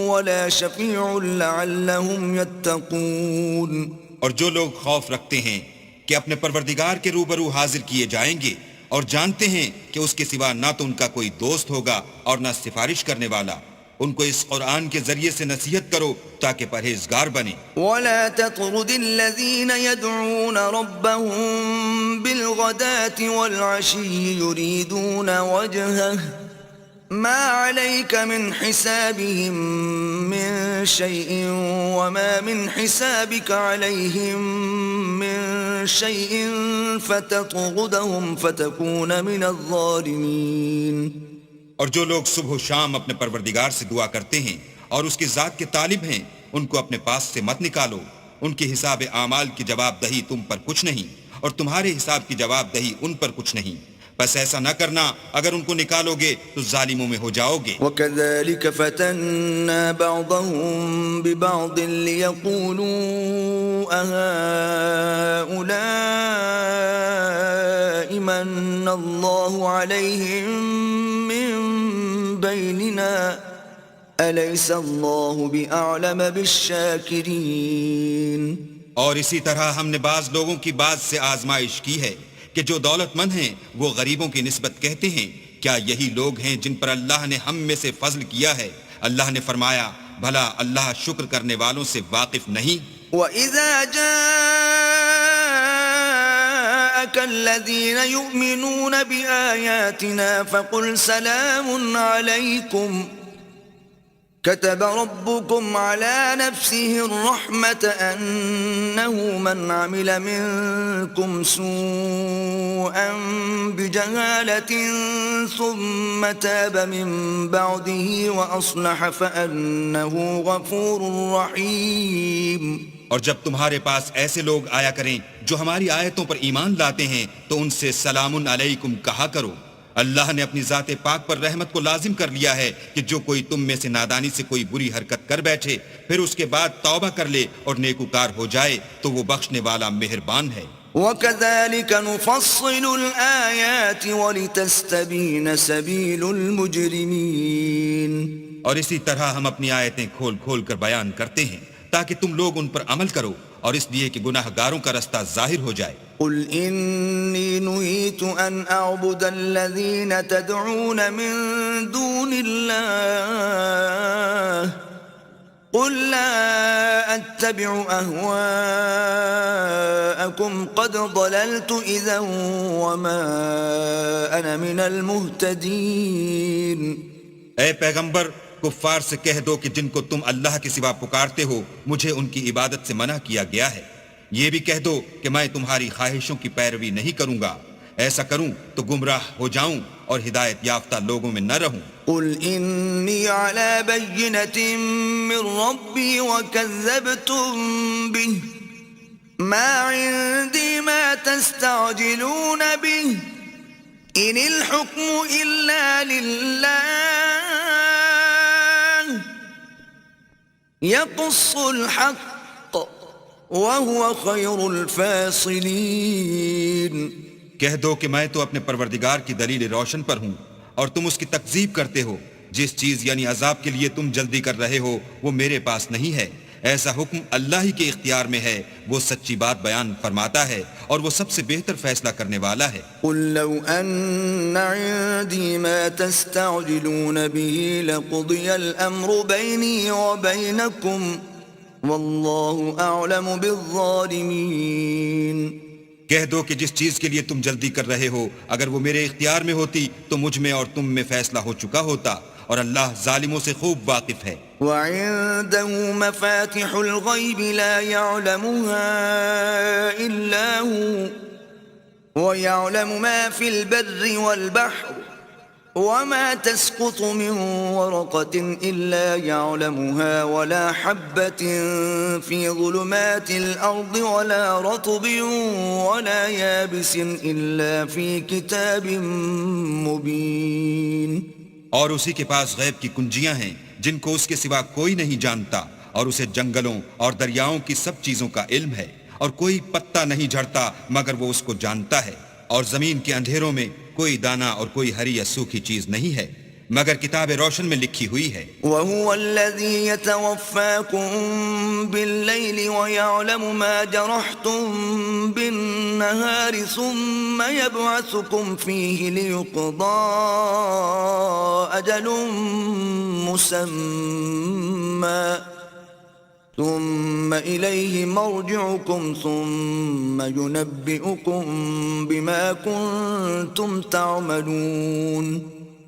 ولا شفيع لعلهم يتقون. اور جو لوگ خوف رکھتے ہیں کہ اپنے پروردگار کے روبرو حاضر کیے جائیں گے اور جانتے ہیں کہ اس کے سوا نہ تو ان کا کوئی دوست ہوگا اور نہ سفارش کرنے والا، ان کو اس قرآن کے ذریعے سے نصیحت کرو تاکہ پرہیزگار بنے. ولا تطرد الذين يدعون ربهم بالغداة والعشي يريدون وجهه ما عليك من حسابهم من شيء وما من حسابك عليهم من شيء فتطردهم فتكون من الظالمين. اور جو لوگ صبح و شام اپنے پروردگار سے دعا کرتے ہیں اور اس کی ذات کے طالب ہیں ان کو اپنے پاس سے مت نکالو. ان کے حساب اعمال کی جواب دہی تم پر کچھ نہیں اور تمہارے حساب کی جواب دہی ان پر کچھ نہیں. بس ایسا نہ کرنا، اگر ان کو نکالو گے تو ظالموں میں ہو جاؤ گے. وَكَذَلِكَ فَتَنَّا بَعْضَهُمْ بِبَعْضٍ لِيَقُولُوا أهؤلاء من الله عليهم من بيننا أليس الله بأعلم بالشاكرين. اور اسی طرح ہم نے بعض لوگوں کی بعض سے آزمائش کی ہے کہ جو دولت مند ہیں وہ غریبوں کی نسبت کہتے ہیں کیا یہی لوگ ہیں جن پر اللہ نے ہم میں سے فضل کیا ہے؟ اللہ نے فرمایا بھلا اللہ شکر کرنے والوں سے واقف نہیں؟ وَإِذَا جَاءَكَ الَّذِينَ يُؤْمِنُونَ بِآيَاتِنَا فَقُلْ سَلَامٌ عَلَيْكُمْ كتب ربكم على نفسه الرحمة أنه من عمل منكم سوءا بجهالة ثم تاب من بعده وأصلح فأنه غفور رحيم. اور جب تمہارے پاس ایسے لوگ آیا کریں جو ہماری آیتوں پر ایمان لاتے ہیں تو ان سے سلام علیکم کہا کرو. اللہ نے اپنی ذات پاک پر رحمت کو لازم کر لیا ہے کہ جو کوئی تم میں سے نادانی سے کوئی بری حرکت کر بیٹھے پھر اس کے بعد توبہ کر لے اور نیکوکار ہو جائے تو وہ بخشنے والا مہربان ہے. وَكَذَلِكَ نُفَصِّلُ الْآيَاتِ وَلِتَسْتَبِينَ سَبِيلُ الْمُجْرِمِينَ. اور اسی طرح ہم اپنی آیتیں کھول کھول کر بیان کرتے ہیں تاکہ تم لوگ ان پر عمل کرو اور اس لیے کہ گناہ گاروں کا رستہ ظاہر ہو جائے. قل إني نهيت أن أعبد الذين تدعون من دون الله قل لا أتبع أهواءكم قد ضللت إذا وما أنا من المهتدين. اے پیغمبر کفار سے کہہ دو کہ جن کو تم اللہ کے سوا پکارتے ہو مجھے ان کی عبادت سے منع کیا گیا ہے. یہ بھی کہہ دو کہ میں تمہاری خواہشوں کی پیروی نہیں کروں گا. ایسا کروں تو گمراہ ہو جاؤں اور ہدایت یافتہ لوگوں میں نہ رہوں. قل إني على بينة من ربي وكذبتم به ما عندي ما تستعجلون به إن الحكم إلا لله يقص الحق وَهُوَ خَيْرُ الْفَاصِلِينَ. کہہ دو کہ میں تو اپنے پروردگار کی دلیل روشن پر ہوں اور تم اس کی تکذیب کرتے ہو. جس چیز یعنی عذاب کے لیے تم جلدی کر رہے ہو وہ میرے پاس نہیں ہے. ایسا حکم اللہ ہی کے اختیار میں ہے. وہ سچی بات بیان فرماتا ہے اور وہ سب سے بہتر فیصلہ کرنے والا ہے. قُل لَّوْ أَنَّ عِندِي مَا تَسْتَعْجِلُونَ بِهِ لَقُضِيَ الْأَمْرُ بَيْنِي وَبَيْنَكُمْ واللہ اعلم بالظالمین. کہہ دو کہ جس چیز کے لیے تم جلدی کر رہے ہو اگر وہ میرے اختیار میں ہوتی تو مجھ میں اور تم میں فیصلہ ہو چکا ہوتا اور اللہ ظالموں سے خوب واقف ہے. وعنده مفاتح الغیب لا يعلمها الا هو ويعلم ما في البر والبحر وما تسقط من ورقة إلا يعلمها ولا حبة في ظلمات الأرض ولا رطب ولا يابس إلا في كتاب مبين. اور اسی کے پاس غیب کی کنجیاں ہیں جن کو اس کے سوا کوئی نہیں جانتا اور اسے جنگلوں اور دریاؤں کی سب چیزوں کا علم ہے اور کوئی پتا نہیں جھڑتا مگر وہ اس کو جانتا ہے اور زمین کے اندھیروں میں کوئی دانہ اور کوئی ہری یا سوکھی چیز نہیں ہے مگر کتاب روشن میں لکھی ہوئی ہے. وَهُوَ الَّذِي يَتَوَفَّاكُم بِاللَّيْلِ وَيَعْلَمُ مَا جَرَحْتُم بِالنَّهَارِ ثُمَّ يَبْعَثُكُمْ فِيهِ لِيُقْضَىٰ أَجَلٌ مُّسَمًّى ثم إليه مرجعكم ثم ينبئكم بما كنتم تعملون.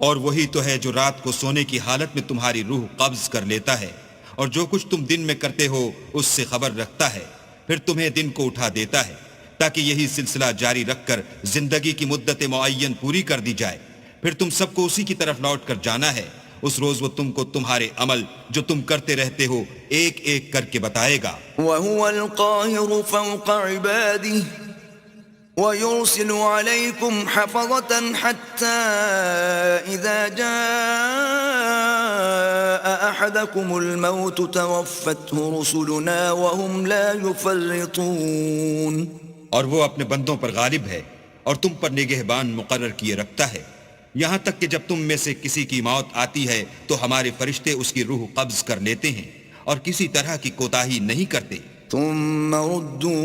اور وہی تو ہے جو رات کو سونے کی حالت میں تمہاری روح قبض کر لیتا ہے اور جو کچھ تم دن میں کرتے ہو اس سے خبر رکھتا ہے پھر تمہیں دن کو اٹھا دیتا ہے تاکہ یہی سلسلہ جاری رکھ کر زندگی کی مدت معین پوری کر دی جائے. پھر تم سب کو اسی کی طرف لوٹ کر جانا ہے. اس روز وہ تم کو تمہارے عمل جو تم کرتے رہتے ہو ایک ایک کر کے بتائے گا. وَهُوَ الْقَاهِرُ فَوْقَ عِبَادِهِ ويرسل عليكم حفظة حتى إذا جاء أحدكم الموت توفته رسلنا وهم لا يفرطون. اور وہ اپنے بندوں پر غالب ہے اور تم پر نگہبان مقرر کیے رکھتا ہے، یہاں تک کہ جب تم میں سے کسی کی موت آتی ہے تو ہمارے فرشتے اس کی روح قبض کر لیتے ہیں اور کسی طرح کی کوتاہی نہیں کرتے. ثم ردوا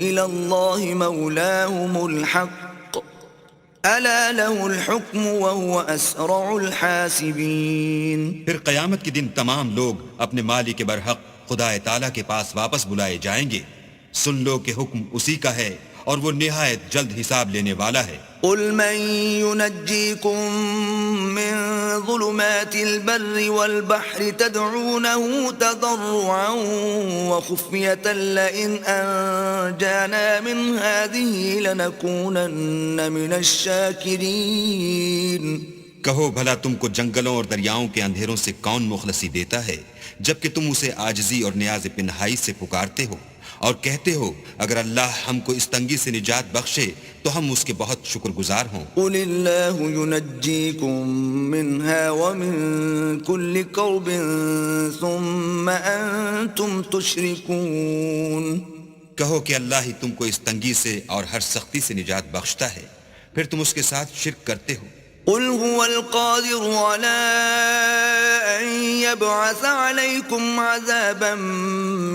إلى الله مولاهم الحق ألا له الحكم وهو أسرع الحاسبين. پھر قیامت کے دن تمام لوگ اپنے مالک برحق خدا تعالیٰ کے پاس واپس بلائے جائیں گے. سن لو کہ حکم اسی کا ہے اور وہ نہایت جلد حساب لینے والا ہے. قل من ينجيكم من ظلمات البر والبحر تدعونه تضرعا وخفية لئن أنجانا من هذه لنكونن من الشاكرين. کہو بھلا تم کو جنگلوں اور دریاؤں کے اندھیروں سے کون مخلصی دیتا ہے جبکہ تم اسے عاجزی اور نیاز پنہائی سے پکارتے ہو اور کہتے ہو اگر اللہ ہم کو اس تنگی سے نجات بخشے تو ہم اس کے بہت شکر گزار ہوں. قل اللہ ينجيكم منها ومن كل كرب ثم أنتم تشركون. کہو کہ اللہ ہی تم کو اس تنگی سے اور ہر سختی سے نجات بخشتا ہے پھر تم اس کے ساتھ شرک کرتے ہو. قل هو القادر على أن يبعث عليكم عذابا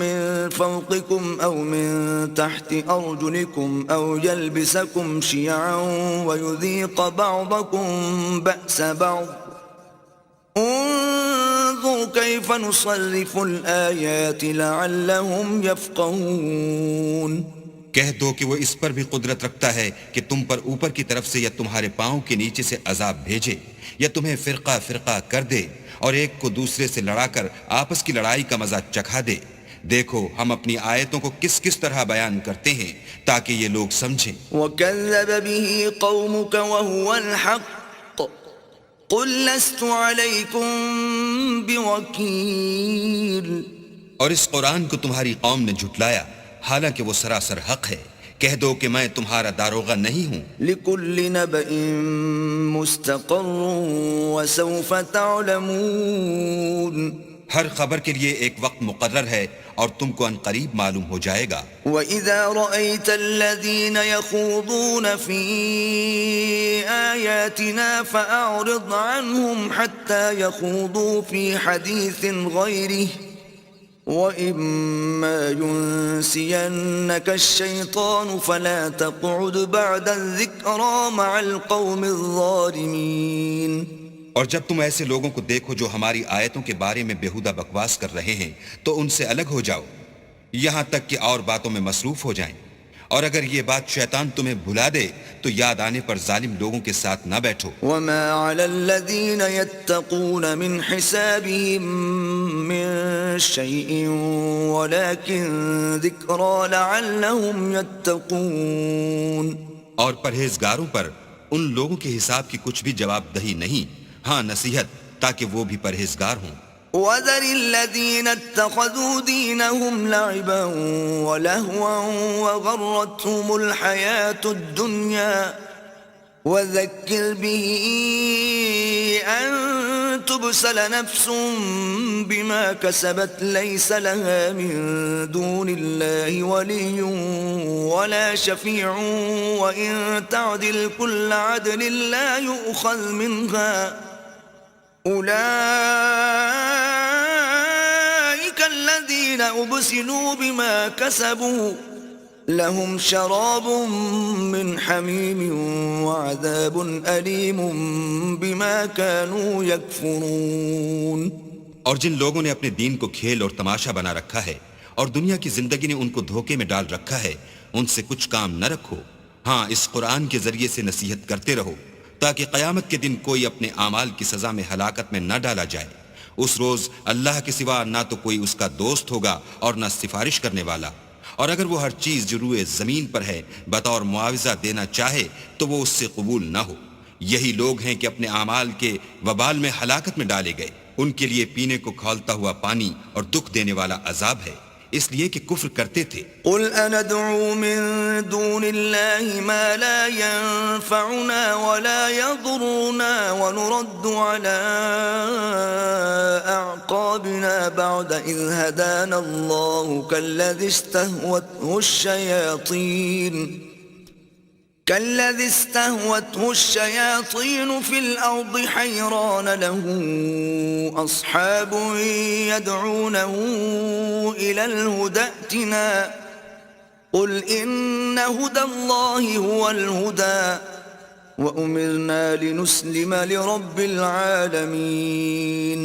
من فوقكم أو من تحت أرجلكم أو يلبسكم شيعا ويذيق بعضكم بأس بعض انظر كيف نصرف الآيات لعلهم يفقهون. کہہ دو کہ وہ اس پر بھی قدرت رکھتا ہے کہ تم پر اوپر کی طرف سے یا تمہارے پاؤں کے نیچے سے عذاب بھیجے یا تمہیں فرقہ فرقہ کر دے اور ایک کو دوسرے سے لڑا کر آپس کی لڑائی کا مزہ چکھا دے. دیکھو ہم اپنی آیتوں کو کس کس طرح بیان کرتے ہیں تاکہ یہ لوگ سمجھیں. وَكَذَّبَ بِهِ قَوْمُكَ وَهُوَ الْحَقُّ قُلْ لَسْتُ عَلَيْكُمْ بِوَكِيلٍ. اور اس قرآن کو تمہاری قوم نے جھٹلایا حالانکہ وہ سراسر حق ہے. کہہ دو کہ میں تمہارا داروغہ نہیں ہوں. لِكُلِّ نَبَإٍ مُسْتَقَرٌ وَسَوْفَ تَعْلَمُونَ. ہر خبر کے لیے ایک وقت مقرر ہے اور تم کو ان قریب معلوم ہو جائے گا. وَإِذَا رَأَيْتَ الَّذِينَ يَخُوضُونَ فِي آيَاتِنَا فَأَعْرِضْ عَنْهُمْ حَتَّى يَخُوضُوا فِي حَدِيثٍ غَيْرِهِ وَإِمَّا يُنْسِيَنَّكَ الشَّيْطَانُ فَلَا تَقْعُدْ بَعْدَ الذِّكْرَى مَعَ الْقَوْمِ الظَّالِمِينَ. اور جب تم ایسے لوگوں کو دیکھو جو ہماری آیتوں کے بارے میں بیہودہ بکواس کر رہے ہیں تو ان سے الگ ہو جاؤ یہاں تک کہ اور باتوں میں مصروف ہو جائیں. اور اگر یہ بات شیطان تمہیں بھلا دے تو یاد آنے پر ظالم لوگوں کے ساتھ نہ بیٹھو. وَمَا عَلَى الَّذِينَ يَتَّقُونَ مِنْ حِسَابِهِمْ مِنْ شَيْءٍ وَلَكِنْ ذِكْرَى لَعَلَّهُمْ يَتَّقُونَ. اور پرہیزگاروں پر ان لوگوں کے حساب کی کچھ بھی جواب دہی نہیں، ہاں نصیحت تاکہ وہ بھی پرہیزگار ہوں. وَذَرِ الَّذِينَ اتَّخَذُوا دِينَهُمْ لَعِبًا وَلَهْوًا وَغَرَّتْهُمُ الْحَيَاةُ الدُّنْيَا وَذَكِّرْ بِهِ أَن تُبْسَلَ نَفْسٌ بِمَا كَسَبَتْ لَيْسَ لَهَا مِن دُونِ اللَّهِ وَلِيٌّ وَلَا شَفِيعٌ وَإِن تَعْدِلْ كُلَّ عَدْلٍ لَّا يُؤْخَذْ مِنْهَا أولئك الذين أبسلوا بما كسبوا لهم شراب من حميم وعذاب أليم بما كانوا يكفرون. اور جن لوگوں نے اپنے دین کو کھیل اور تماشا بنا رکھا ہے اور دنیا کی زندگی نے ان کو دھوکے میں ڈال رکھا ہے ان سے کچھ کام نہ رکھو. ہاں اس قرآن کے ذریعے سے نصیحت کرتے رہو تاکہ قیامت کے دن کوئی اپنے اعمال کی سزا میں ہلاکت میں نہ ڈالا جائے. اس روز اللہ کے سوا نہ تو کوئی اس کا دوست ہوگا اور نہ سفارش کرنے والا. اور اگر وہ ہر چیز جو روئے زمین پر ہے بطور معاوضہ دینا چاہے تو وہ اس سے قبول نہ ہو. یہی لوگ ہیں کہ اپنے اعمال کے وبال میں ہلاکت میں ڈالے گئے. ان کے لیے پینے کو کھولتا ہوا پانی اور دکھ دینے والا عذاب ہے. اس لیے کہ کفر کرتے تھے۔ قل أندعو من دون الله ما لا ينفعنا ولا يضرنا ونرد على أعقابنا بعد إذ هدانا الله كالذي استهوته الشياطين في الأرض حيران له أصحاب يدعونه إلى الهدى ائتنا قل إن هدى الله هو الهدى وأمرنا لنسلم لرب العالمين۔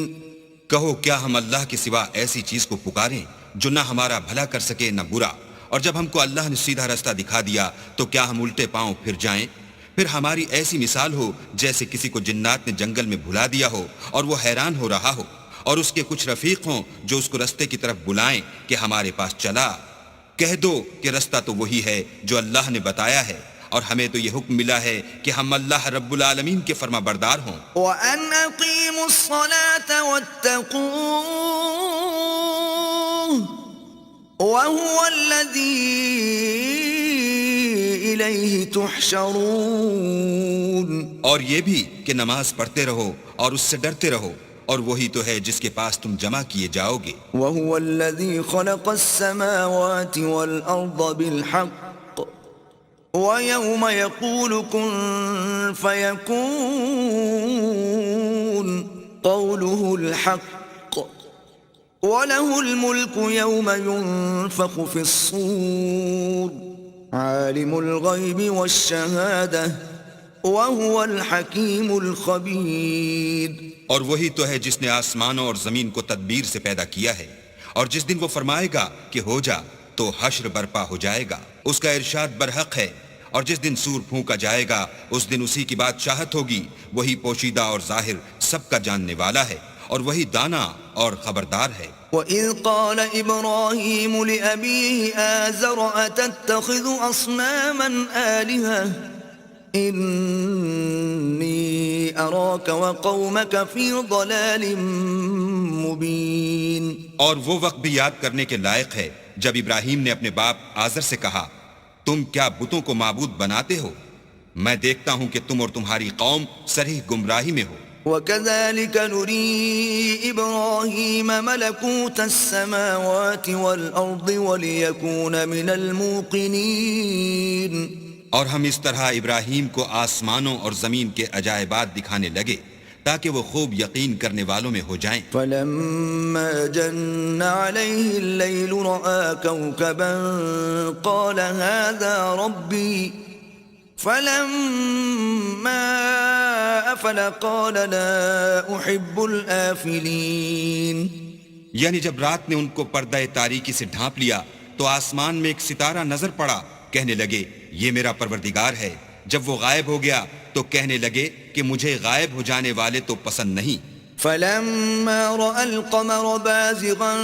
کہو کیا ہم اللہ کے سوا ایسی چیز کو پکاریں جو نہ ہمارا بھلا کر سکے نہ برا، اور جب ہم کو اللہ نے سیدھا راستہ دکھا دیا تو کیا ہم الٹے پاؤں پھر جائیں؟ پھر ہماری ایسی مثال ہو جیسے کسی کو جنات نے جنگل میں بھلا دیا ہو اور وہ حیران ہو رہا ہو، اور اس کے کچھ رفیق ہوں جو اس کو رستے کی طرف بلائیں کہ ہمارے پاس چلا۔ کہہ دو کہ رستہ تو وہی ہے جو اللہ نے بتایا ہے، اور ہمیں تو یہ حکم ملا ہے کہ ہم اللہ رب العالمین کے فرما بردار ہوں۔ وَأَنْ أَقِيمُوا الصَّلَاةَ وَاتَّقُوهُ وَهُوَ الَّذِي إِلَيْهِ تُحْشَرُونَ، اور یہ بھی کہ نماز پڑھتے رہو اور اس سے ڈرتے رہو، اور وہی تو ہے جس کے پاس تم جمع کیے جاؤ گے۔ وَهُوَ الَّذِي خَلَقَ السَّمَاوَاتِ وَالْأَرْضَ بِالْحَقِّ وَيَوْمَ يَقُولُ كُن فَيَكُونُ قَوْلُهُ الْحَقُّ وَلَهُ الْمُلْكُ يَوْمَ يُنفَخُ فِي الصُّورِ عَالِمُ الْغَيْبِ وَالشَّهَادَةِ وَهُوَ الْحَكِيمُ الْخَبِيرُ۔ اور وہی تو ہے جس نے آسمانوں اور زمین کو تدبیر سے پیدا کیا ہے، اور جس دن وہ فرمائے گا کہ ہو جا تو حشر برپا ہو جائے گا، اس کا ارشاد برحق ہے، اور جس دن سور پھونکا جائے گا اس دن اسی کی بادشاہت ہوگی، وہی پوشیدہ اور ظاہر سب کا جاننے والا ہے، اور وہی دانا اور خبردار ہے۔ وَإِذْ قَالَ إِبْرَاهِيمُ لِأَبِيهِ آزَرَ أَتَتَّخِذُ أَصْنَامًا آلِهَةً إِنِّي أَرَاكَ وَقَوْمَكَ فِي ضَلَالٍ مُبِينٍ۔ اور وہ وقت بھی یاد کرنے کے لائق ہے جب ابراہیم نے اپنے باپ آزر سے کہا، تم کیا بتوں کو معبود بناتے ہو؟ میں دیکھتا ہوں کہ تم اور تمہاری قوم صریح گمراہی میں ہو۔ وَكَذَلِكَ نُرِي إِبْرَاهِيمَ مَلَكُوتَ السَّمَاوَاتِ وَالْأَرْضِ وَلِيَكُونَ مِنَ الْمُوقِنِينَ۔ اور ہم اس طرح ابراہیم کو آسمانوں اور زمین کے عجائبات دکھانے لگے تاکہ وہ خوب یقین کرنے والوں میں ہو جائیں۔ فَلَمَّا جَنَّ عَلَيْهِ اللَّيْلُ رَأَى كَوْكَبًا قَالَ هَذَا رَبِّي فَلَمَّا أَفَلَ قَالَ لَا أُحِبُّ الْآفِلِينَ۔ یعنی جب رات نے ان کو پردہ تاریکی سے ڈھانپ لیا تو آسمان میں ایک ستارہ نظر پڑا، کہنے لگے یہ میرا پروردگار ہے۔ جب وہ غائب ہو گیا تو کہنے لگے کہ مجھے غائب ہو جانے والے تو پسند نہیں۔ فَلَمَّا رَأَى الْقَمَرَ بَازِغًا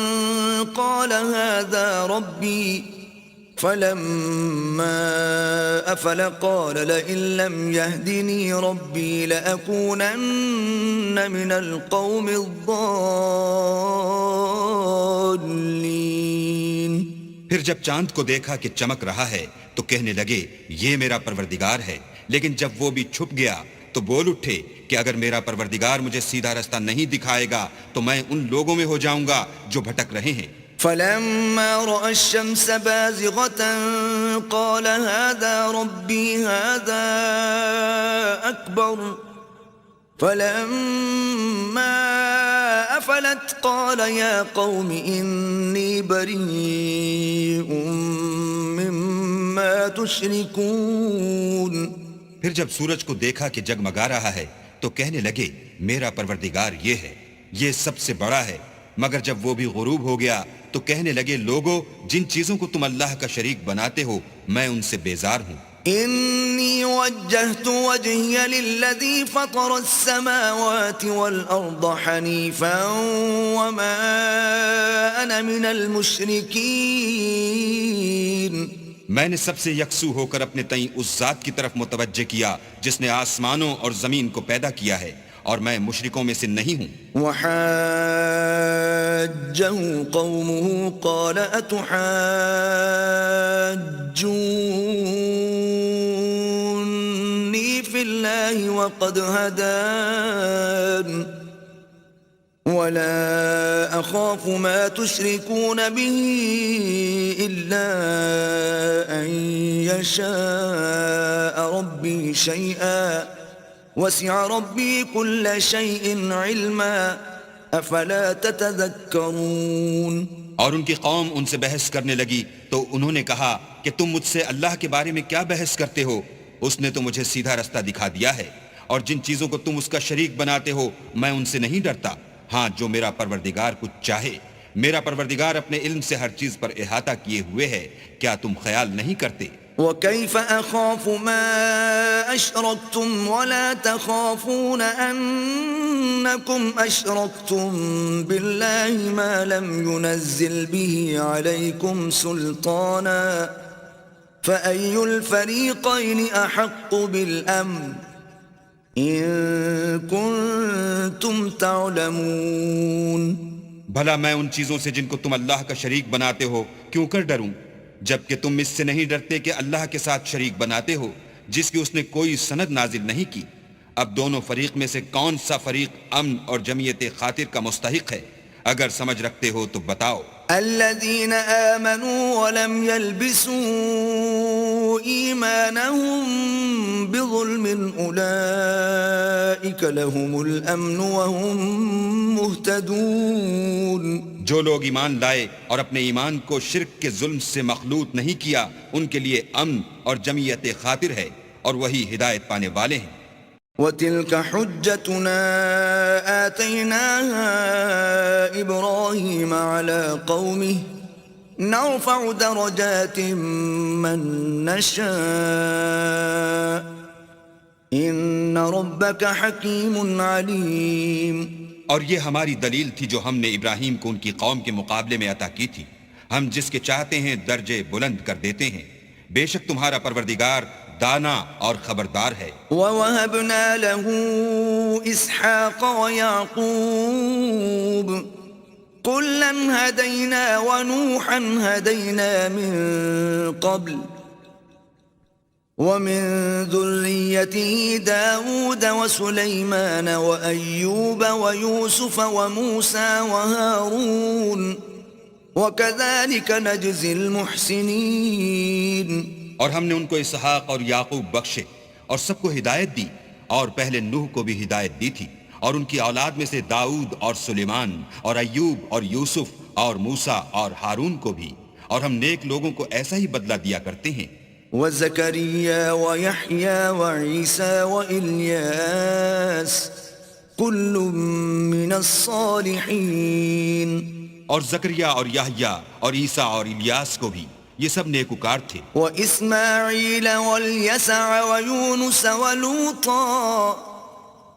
قَالَ هَذَا رَبِّي فَلَمَّا أَفَلَ قَالَ لَئِن لَّمْ يَهْدِنِي رَبِّي لَأَكُونَنَّ مِنَ الْقَوْمِ الضَّالِّينَ۔ پھر جب چاند کو دیکھا کہ چمک رہا ہے تو کہنے لگے یہ میرا پروردگار ہے، لیکن جب وہ بھی چھپ گیا تو بول اٹھے کہ اگر میرا پروردگار مجھے سیدھا راستہ نہیں دکھائے گا تو میں ان لوگوں میں ہو جاؤں گا جو بھٹک رہے ہیں۔ فَلَمَّا رَأَى الشَّمْسَ بَازِغَةً قَالَ هَذَا رَبِّي هَذَا أَكْبَرُ فَلَمَّا أَفَلَتْ قَالَ يَا قَوْمِ إِنِّي بَرِيءٌ مِّمَّا تُشْرِكُونَ۔ پھر جب سورج کو دیکھا کہ جگمگا رہا ہے تو کہنے لگے میرا پروردگار یہ ہے، یہ سب سے بڑا ہے، مگر جب وہ بھی غروب ہو گیا تو کہنے لگے لوگو جن چیزوں کو تم اللہ کا شریک بناتے ہو میں ان سے بیزار ہوں۔ إني وجهت وجهي للذي فطر السماوات والأرض حنيفا وما أنا من المشركين۔ میں نے سب سے یکسو ہو کر اپنے تئیں اس ذات کی طرف متوجہ کیا جس نے آسمانوں اور زمین کو پیدا کیا ہے، اور میں مشرکوں میں سے نہیں ہوں۔ وحاجه قومه قال أتحاجوني في الله وقد هدان ولا أخاف ما تشركون به إلا أن يشاء ربي شيئا وسع ربي كل شيء علما افلا تتذكرون۔ اور ان کی قوم ان سے بحث کرنے لگی تو انہوں نے کہا کہ تم مجھ سے اللہ کے بارے میں کیا بحث کرتے ہو؟ اس نے تو مجھے سیدھا رستہ دکھا دیا ہے، اور جن چیزوں کو تم اس کا شریک بناتے ہو میں ان سے نہیں ڈرتا، ہاں جو میرا پروردگار کچھ چاہے۔ میرا پروردگار اپنے علم سے ہر چیز پر احاطہ کیے ہوئے ہے، کیا تم خیال نہیں کرتے؟ وكيف أخاف ما أشركتم ولا تخافون أنكم أشركتم بالله ما لم ينزل به عليكم سلطانا فأي الفريقين أحق بالأمن إن كنتم تعلمون۔ بھلا میں ان چیزوں سے جن کو تم اللہ کا شریک بناتے ہو کیوں کر ڈروں، جبکہ تم اس سے نہیں ڈرتے کہ اللہ کے ساتھ شریک بناتے ہو جس کی اس نے کوئی سند نازل نہیں کی۔ اب دونوں فریق میں سے کون سا فریق امن اور جمعیت خاطر کا مستحق ہے؟ اگر سمجھ رکھتے ہو تو بتاؤ۔ الذين آمنوا ولم يلبسوا إيمانهم بظلم أولئك لهم الأمن وهم مهتدون۔ جو لوگ ایمان لائے اور اپنے ایمان کو شرک کے ظلم سے مخلوط نہیں کیا ان کے لیے امن اور جمعیت خاطر ہے، اور وہی ہدایت پانے والے ہیں۔ وَتِلْكَ حُجَّتُنَا آتَيْنَاهَا إِبْرَاهِيمَ عَلَى قَوْمِهِ نَرْفَعُ دَرَجَاتٍ مَّن نَّشَاءُ إِنَّ رَبَّكَ حَكِيمٌ عَلِيمٌ۔ اور یہ ہماری دلیل تھی جو ہم نے ابراہیم کو ان کی قوم کے مقابلے میں عطا کی تھی، ہم جس کے چاہتے ہیں درجے بلند کر دیتے ہیں، بے شک تمہارا پروردگار دانا اور خبردار ہے۔ وَوَهَبْنَا لَهُ إِسْحَاقَ وَيَعْقُوبَ كُلًّا هَدَيْنَا وَنُوحًا هَدَيْنَا مِن قَبْلُ وَمِن ذُرِّيَّتِهِ دَاوُودَ وَسُلَيْمَانَ وَأَيُّوبَ وَيُوسُفَ وَمُوسَى وَهَارُونَ وَكَذَلِكَ نَجْزِي الْمُحْسِنِينَ۔ اور ہم نے ان کو اسحاق اور یعقوب بخشے اور سب کو ہدایت دی، اور پہلے نوح کو بھی ہدایت دی تھی، اور ان کی اولاد میں سے داؤد اور سلیمان اور ایوب اور یوسف اور موسیٰ اور ہارون کو بھی، اور ہم نیک لوگوں کو ایسا ہی بدلہ دیا کرتے ہیں۔ وَزَكَرِيَّا وَيَحْيَا وَعِيسَى وَإِلْيَاسَ كُلٌّ مِّنَ الصَّالِحِينَ۔ اور زکریا اور یحییٰ اور عیسیٰ اور الیاس کو بھی، یہ سب نیکوکار تھے۔ وَإِسْمَاعِيلَ وَالْيَسَعَ وَيُونُسَ وَلُوطًا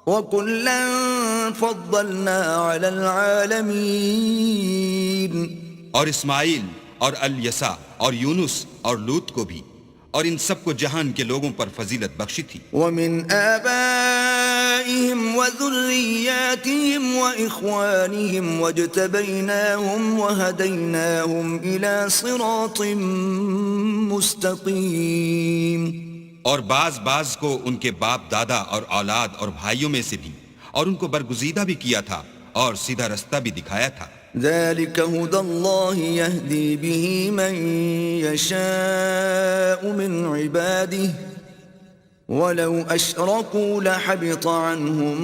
وَكُلًّا فَضَّلْنَا عَلَى الْعَالَمِينَ۔ اور اسماعیل اور الیسع اور یونس اور لوط کو بھی، اور ان سب کو جہان کے لوگوں پر فضیلت بخشی تھی۔ وَمِنْ آبَائِهِمْ وَذُرِّيَّاتِهِمْ وَإِخْوَانِهِمْ وَاجْتَبَيْنَاهُمْ وَهَدَيْنَاهُمْ إِلَى صِرَاطٍ مُسْتَقِيمٍ۔ اور بعض کو ان کے باپ دادا اور اولاد اور بھائیوں میں سے بھی، اور ان کو برگزیدہ بھی کیا تھا اور سیدھا رستہ بھی دکھایا تھا۔ ذَلِكَ هُدَى اللَّهِ يَهْدِي بِهِ مَن يَشَاءُ مِنْ عِبَادِهِ وَلَوْ أَشْرَكُوا لَحَبِطَ عَنْهُمْ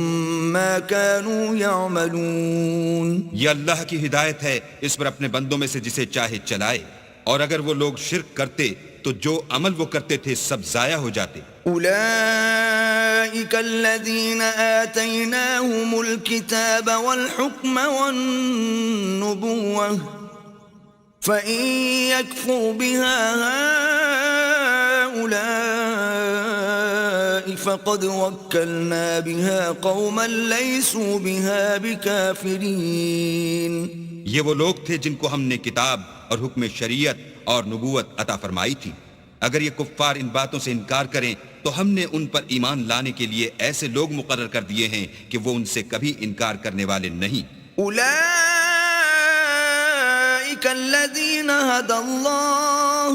مَا كَانُوا يَعْمَلُونَ۔ یہ اللہ کی ہدایت ہے، اس پر اپنے بندوں میں سے جسے چاہے چلائے، اور اگر وہ لوگ شرک کرتے تو جو عمل وہ کرتے تھے سب ضائع ہو جاتے۔ أولئك الذين آتيناهم الكتاب والحكم والنبوة فإن يكفر بها هؤلاء فقد وكلنا بها قوما ليسوا بها بكافرين۔ یہ وہ لوگ تھے جن کو ہم نے کتاب اور حکم شریعت اور نبوت عطا فرمائی تھی، اگر یہ کفار ان باتوں سے انکار کریں تو ہم نے ان پر ایمان لانے کے لیے ایسے لوگ مقرر کر دیے ہیں کہ وہ ان سے کبھی انکار کرنے والے نہیں. أولئك الذين هدى الله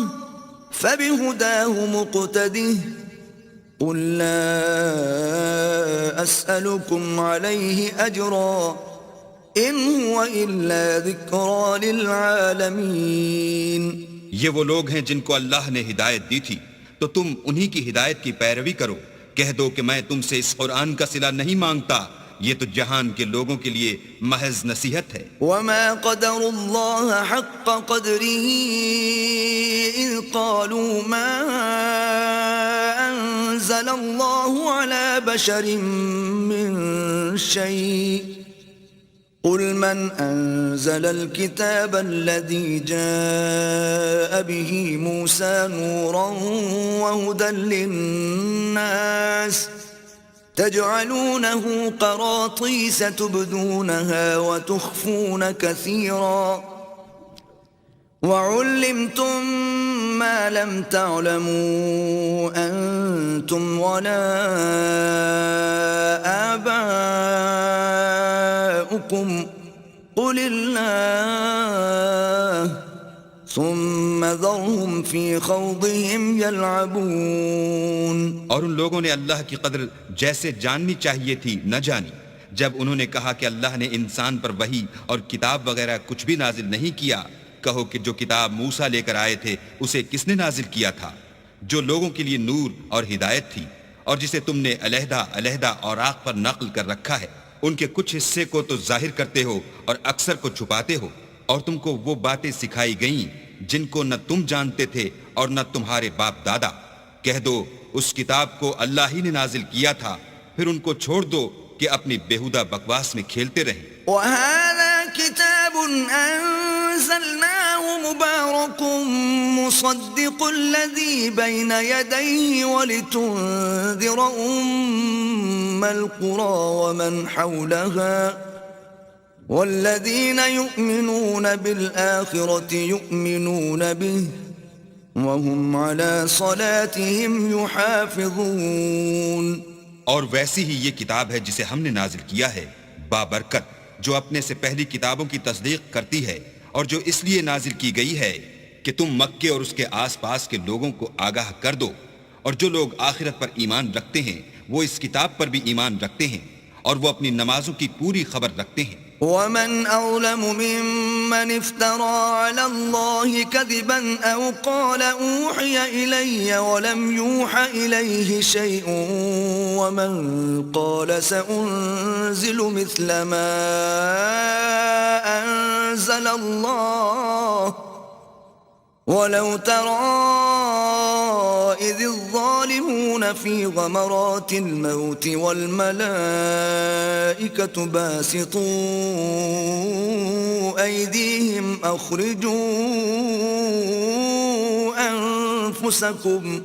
فبهداه مقتده قل لا أسألكم عليه أجرا إن هو إلا ذكرى للعالمين. یہ وہ لوگ ہیں جن کو اللہ نے ہدایت دی تھی تو تم انہی کی ہدایت کی پیروی کرو. کہہ دو کہ میں تم سے اس قرآن کا صلہ نہیں مانگتا، یہ تو جہان کے لوگوں کے لیے محض نصیحت ہے. وما قدر الله حق قدره إذ قالوا ما أنزل الله على بشر من شيء قل من أنزل الكتاب الذي جاء به موسى نورا وهدى للناس تجعلونه قراطيس تبدونها وتخفون كثيرا وعلمتم ما لم تعلموا أنتم ولا آباؤكم قل الله ثم ذرهم في خوضهم يلعبون. اور ان لوگوں نے اللہ کی قدر جیسے جاننی چاہیے تھی نہ جانی جب انہوں نے کہا کہ اللہ نے انسان پر وحی اور کتاب وغیرہ کچھ بھی نازل نہیں کیا. کہو کہ جو کتاب موسیٰ لے کر آئے تھے اسے کس نے نازل کیا تھا؟ جو لوگوں کے لیے نور اور ہدایت تھی، اور جسے تم نے علیحدہ علیحدہ اوراق پر نقل کر رکھا ہے. ان کے کچھ حصے کو تو ظاہر کرتے ہو اور اکثر کو چھپاتے ہو. اور تم کو وہ باتیں سکھائی گئیں جن کو نہ تم جانتے تھے اور نہ تمہارے باپ دادا. کہہ دو اس کتاب کو اللہ ہی نے نازل کیا تھا، پھر ان کو چھوڑ دو کہ اپنی بیہودہ بکواس میں کھیلتے رہیں. وَهَذَا كِتَابٌ أَنزَلْنَاهُ مُبَارَكٌ مُصَدِّقُ الَّذِي بَيْنَ يَدَيْهِ وَلِتُنذِرَ أُمَّ الْقُرَى وَمَنْ حَوْلَهَا وَالَّذِينَ يُؤْمِنُونَ بِالْآخِرَةِ يُؤْمِنُونَ بِهِ وَهُمْ عَلَى صَلَاتِهِمْ يُحَافِظُونَ. اور ویسی ہی یہ کتاب ہے جسے ہم نے نازل کیا ہے بابرکت، جو اپنے سے پہلی کتابوں کی تصدیق کرتی ہے، اور جو اس لیے نازل کی گئی ہے کہ تم مکے اور اس کے آس پاس کے لوگوں کو آگاہ کر دو. اور جو لوگ آخرت پر ایمان رکھتے ہیں وہ اس کتاب پر بھی ایمان رکھتے ہیں، اور وہ اپنی نمازوں کی پوری خبر رکھتے ہیں. ومن أظلم ممن افترى على الله كذبا أو قال أوحي إلي ولم يوحى إليه شيء ومن قال سأنزل مثل ما أنزل الله ولو ترى إذ الظالمون في غمرات الموت والملائكة باسطوا أيديهم أخرجوا أنفسكم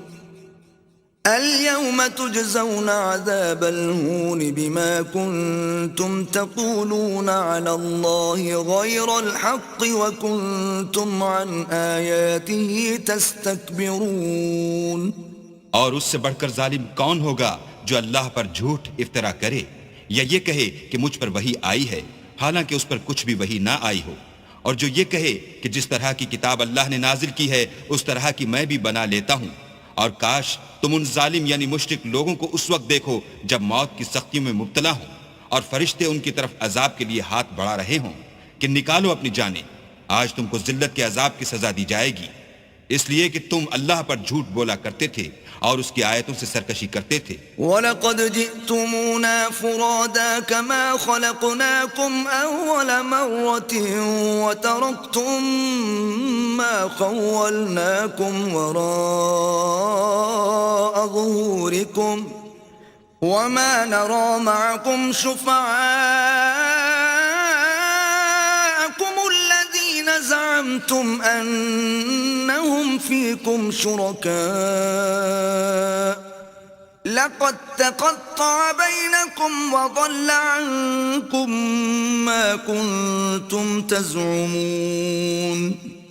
اليوم تجزون عذاب الهون بما كنتم تقولون على الله غير الحق وكنتم عن آياته تستكبرون. اور اس سے بڑھ کر ظالم کون ہوگا جو اللہ پر جھوٹ افطرا کرے یا یہ کہے کہ مجھ پر وحی آئی ہے حالانکہ اس پر کچھ بھی وحی نہ آئی ہو، اور جو یہ کہے کہ جس طرح کی کتاب اللہ نے نازل کی ہے اس طرح کی میں بھی بنا لیتا ہوں. اور کاش تم ان ظالم یعنی مشرک لوگوں کو اس وقت دیکھو جب موت کی سختیوں میں مبتلا ہوں اور فرشتے ان کی طرف عذاب کے لیے ہاتھ بڑھا رہے ہوں کہ نکالو اپنی جانیں، آج تم کو ذلت کے عذاب کی سزا دی جائے گی، اس لیے کہ تم اللہ پر جھوٹ بولا کرتے تھے اور اس کی آیتوں سے سرکشی کرتے تھے. وَلَقَدْ جِئْتُمُونَا فُرَادَا كَمَا خَلَقْنَاكُمْ أَوَّلَ مَرَّةٍ وَتَرَكْتُمْ مَا خَوَّلْنَاكُمْ وَرَاءَ ظُهُورِكُمْ وَمَا نَرَى مَعَكُمْ شُفَعَاءَكُمُ الَّذِينَ زَعَمْتُمْ أَنَّهُمْ فِيكُمْ شُرَكَاءُ لَقَدْ تَقَطَّعَ بَيْنَكُمْ وَضَلَّ عَنْكُمْ مَا كُنْتُمْ تَزْعُمُونَ.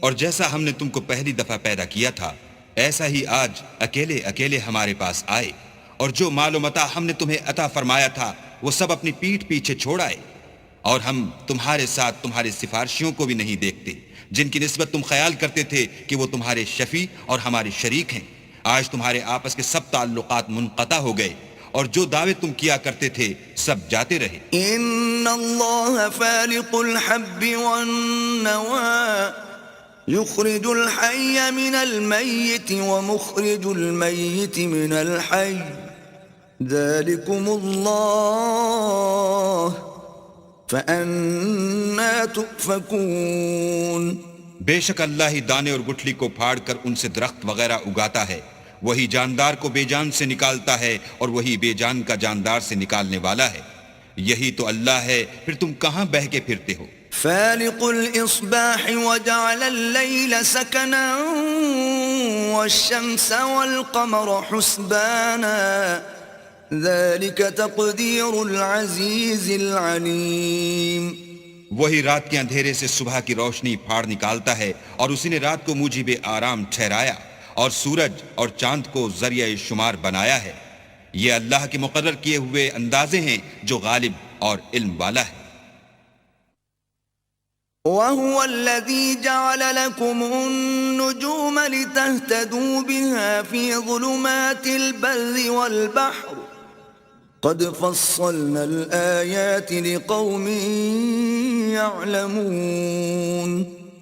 اور جیسا ہم نے تم کو پہلی دفعہ پیدا کیا تھا ایسا ہی آج اکیلے اکیلے ہمارے پاس آئے، اور جو مال و متاع ہم نے تمہیں عطا فرمایا تھا وہ سب اپنی پیٹھ پیچھے چھوڑ آئے، اور ہم تمہارے ساتھ تمہارے سفارشیوں کو بھی نہیں دیکھتے جن کی نسبت تم خیال کرتے تھے کہ وہ تمہارے شفیع اور ہمارے شریک ہیں۔ آج تمہارے آپس کے سب تعلقات منقطع ہو گئے، اور جو دعوے تم کیا کرتے تھے سب جاتے رہے۔ ان اللہ فالق الحب والنوى يخرج الحي من الميت ومخرج الميت من الحي ذلكم الله فأنا تؤفكون۔ بے شک اللہ ہی دانے اور گٹھلی کو پھاڑ کر ان سے درخت وغیرہ اگاتا ہے، وہی جاندار کو بے جان سے نکالتا ہے اور وہی بے جان کا جاندار سے نکالنے والا ہے، یہی تو اللہ ہے، پھر تم کہاں بہہ کے پھرتے ہو؟ فالق الإصباح وجعل الليل سكنا والشمس والقمر حسبانا ذلك تقدير العزيز العليم۔ وہی رات کے اندھیرے سے صبح کی روشنی پھاڑ نکالتا ہے، اور اسی نے رات کو موجب آرام ٹھہرایا، اور سورج اور چاند کو ذریعہ شمار بنایا ہے۔ یہ اللہ کے مقرر کیے ہوئے اندازے ہیں جو غالب اور علم والا ہے۔ وَهُوَ الَّذِي جَعَلَ لَكُمُ النُّجُومَ لِتَهْتَدُوا بِهَا فِي ظُلُمَاتِ الْبَرِّ وَالْبَحْرِ قَدْ فَصَّلْنَا الْآيَاتِ لِقَوْمٍ يَعْلَمُونَ۔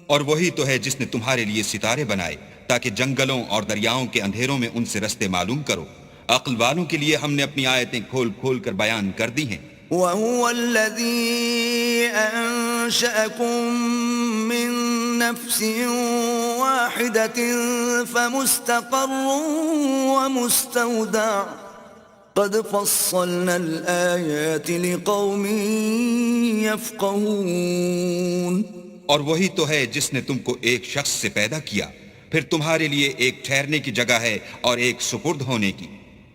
اور وہی تو ہے جس نے تمہارے لیے ستارے بنائے تاکہ جنگلوں اور دریاؤں کے اندھیروں میں ان سے رستے معلوم کرو۔ عقل والوں کے لیے ہم نے اپنی آیتیں کھول کھول کر بیان کر دی ہیں۔ وَهُوَ الَّذِي أَنشَأَكُم مِّن نَّفْسٍ وَاحِدَةٍ فَمُسْتَقَرٌّ وَمُسْتَوْدَعٌ قَدْ فَصَّلْنَا الْآيَاتِ لِقَوْمٍ يَفْقَهُونَ۔ اور وہی تو ہے جس نے تم کو ایک شخص سے پیدا کیا، پھر تمہارے لیے ایک ٹھہرنے کی جگہ ہے اور ایک سپرد ہونے کی۔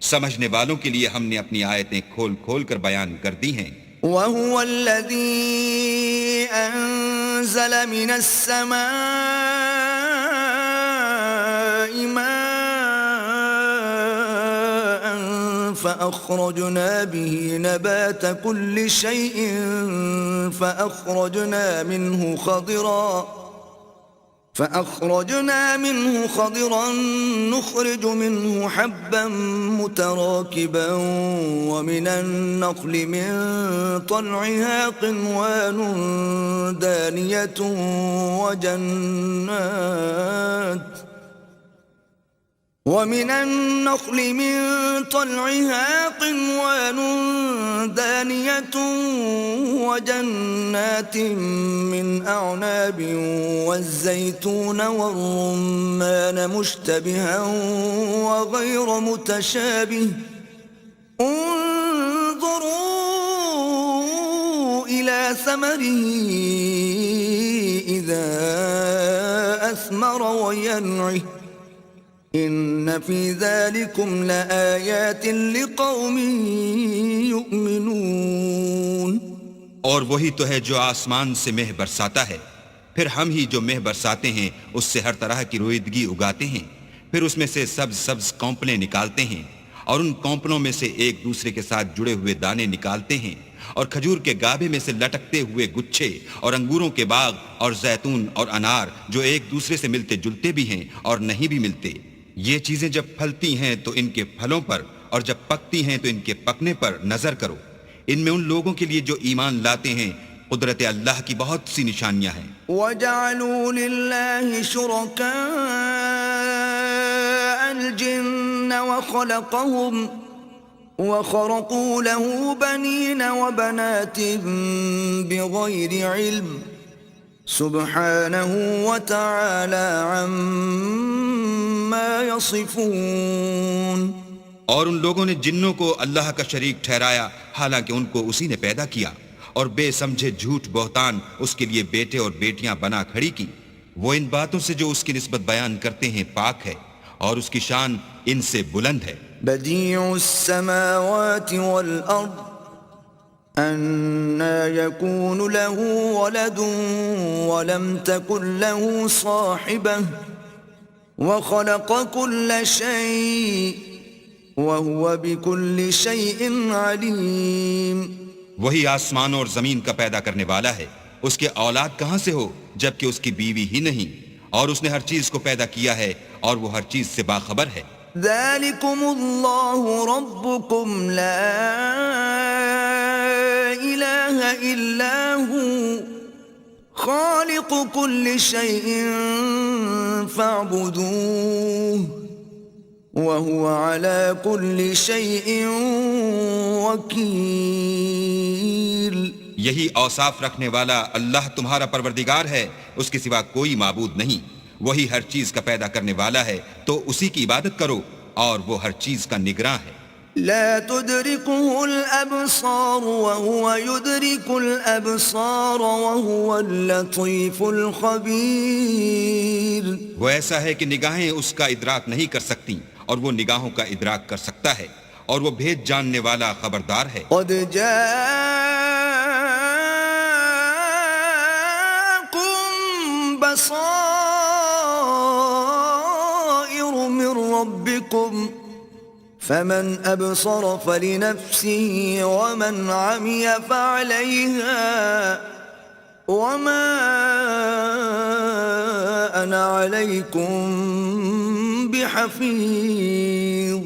سمجھنے والوں کے لیے ہم نے اپنی آیتیں کھول کھول کر بیان کر دی ہیں۔ وَهُوَ الَّذِي أَنزَلَ مِنَ السَّمَاءِ مَاءً فَأَخْرَجْنَا بِهِ نَبَاتَ كُلِّ شَيْءٍ فأخرجنا منه خضرا نخرج منه حبا متراكبا ومن النخل من طلعها قنوان دانية وجنات من أعناب والزيتون والرمان مشتبها وغير متشابه انظروا إلى ثمره إذا أثمر وينعه إن في ذلكم لآيات لقوم يؤمنون۔ اور وہی تو ہے جو آسمان سے مہ برساتا ہے، پھر ہم ہی جو مہ برساتے ہیں اس سے ہر طرح کی رویدگی اگاتے ہیں، پھر اس میں سے سبز سبز کونپلیں نکالتے ہیں، اور ان کونپلوں میں سے ایک دوسرے کے ساتھ جڑے ہوئے دانے نکالتے ہیں، اور کھجور کے گابے میں سے لٹکتے ہوئے گچھے، اور انگوروں کے باغ اور زیتون اور انار جو ایک دوسرے سے ملتے جلتے بھی ہیں اور نہیں بھی ملتے۔ یہ چیزیں جب پھلتی ہیں تو ان کے پھلوں پر، اور جب پکتی ہیں تو ان کے پکنے پر نظر کرو۔ ان میں ان لوگوں کے لیے جو ایمان لاتے ہیں قدرت اللہ کی بہت سی نشانیاں ہیں۔ وَجَعَلُوا لِلَّهِ شُرَكَاءَ الْجِنَّ وَخَلَقَهُمْ وَخَرَقُوا لَهُ بَنِينَ وَبَنَاتٍ بِغَيْرِ عِلْمٍ سُبْحَانَهُ وَتَعَالَى عَمَّا يَصِفُونَ۔ اور ان لوگوں نے جنوں کو اللہ کا شریک ٹھہرایا حالانکہ ان کو اسی نے پیدا کیا، اور بے سمجھے جھوٹ بہتان اس کے لیے بیٹے اور بیٹیاں بنا کھڑی کی۔ وہ ان باتوں سے جو اس کی نسبت بیان کرتے ہیں پاک ہے، اور اس کی شان ان سے بلند ہے۔ بدیع السماوات والارض أَنَّى يَكُونُ لَهُ وَلَدٌ وَلَمْ تَكُنْ لَهُ صَاحِبَةٌ وخلق كل شيء وهو بكل شيء عليم. وہی آسمانوں اور زمین کا پیدا کرنے والا ہے. اس کے اولاد کہاں سے ہو جبکہ اس کی بیوی ہی نہیں, اور اس نے ہر چیز کو پیدا کیا ہے اور وہ ہر چیز سے باخبر ہے. ذلكم الله ربكم لا إله إلا هو خالق كل شيء فاعبدوه وهو على كل شيء وكيل. یہی اوصاف رکھنے والا اللہ تمہارا پروردگار ہے, اس کے سوا کوئی معبود نہیں. وہی ہر چیز کا پیدا کرنے والا ہے, تو اسی کی عبادت کرو, اور وہ ہر چیز کا نگراں ہے. لا تدركه الأبصار وهو يدرك الأبصار وهو اللطيف الخبير. وہ ایسا ہے کہ نگاہیں اس کا ادراک نہیں کر سکتی, اور وہ نگاہوں کا ادراک کر سکتا ہے, اور وہ بھید جاننے والا خبردار ہے. قد جاءكم بصائر من ربكم فمن أبصر فلنفسه ومن عمي فعليها وما أنا عليكم بحفيظ.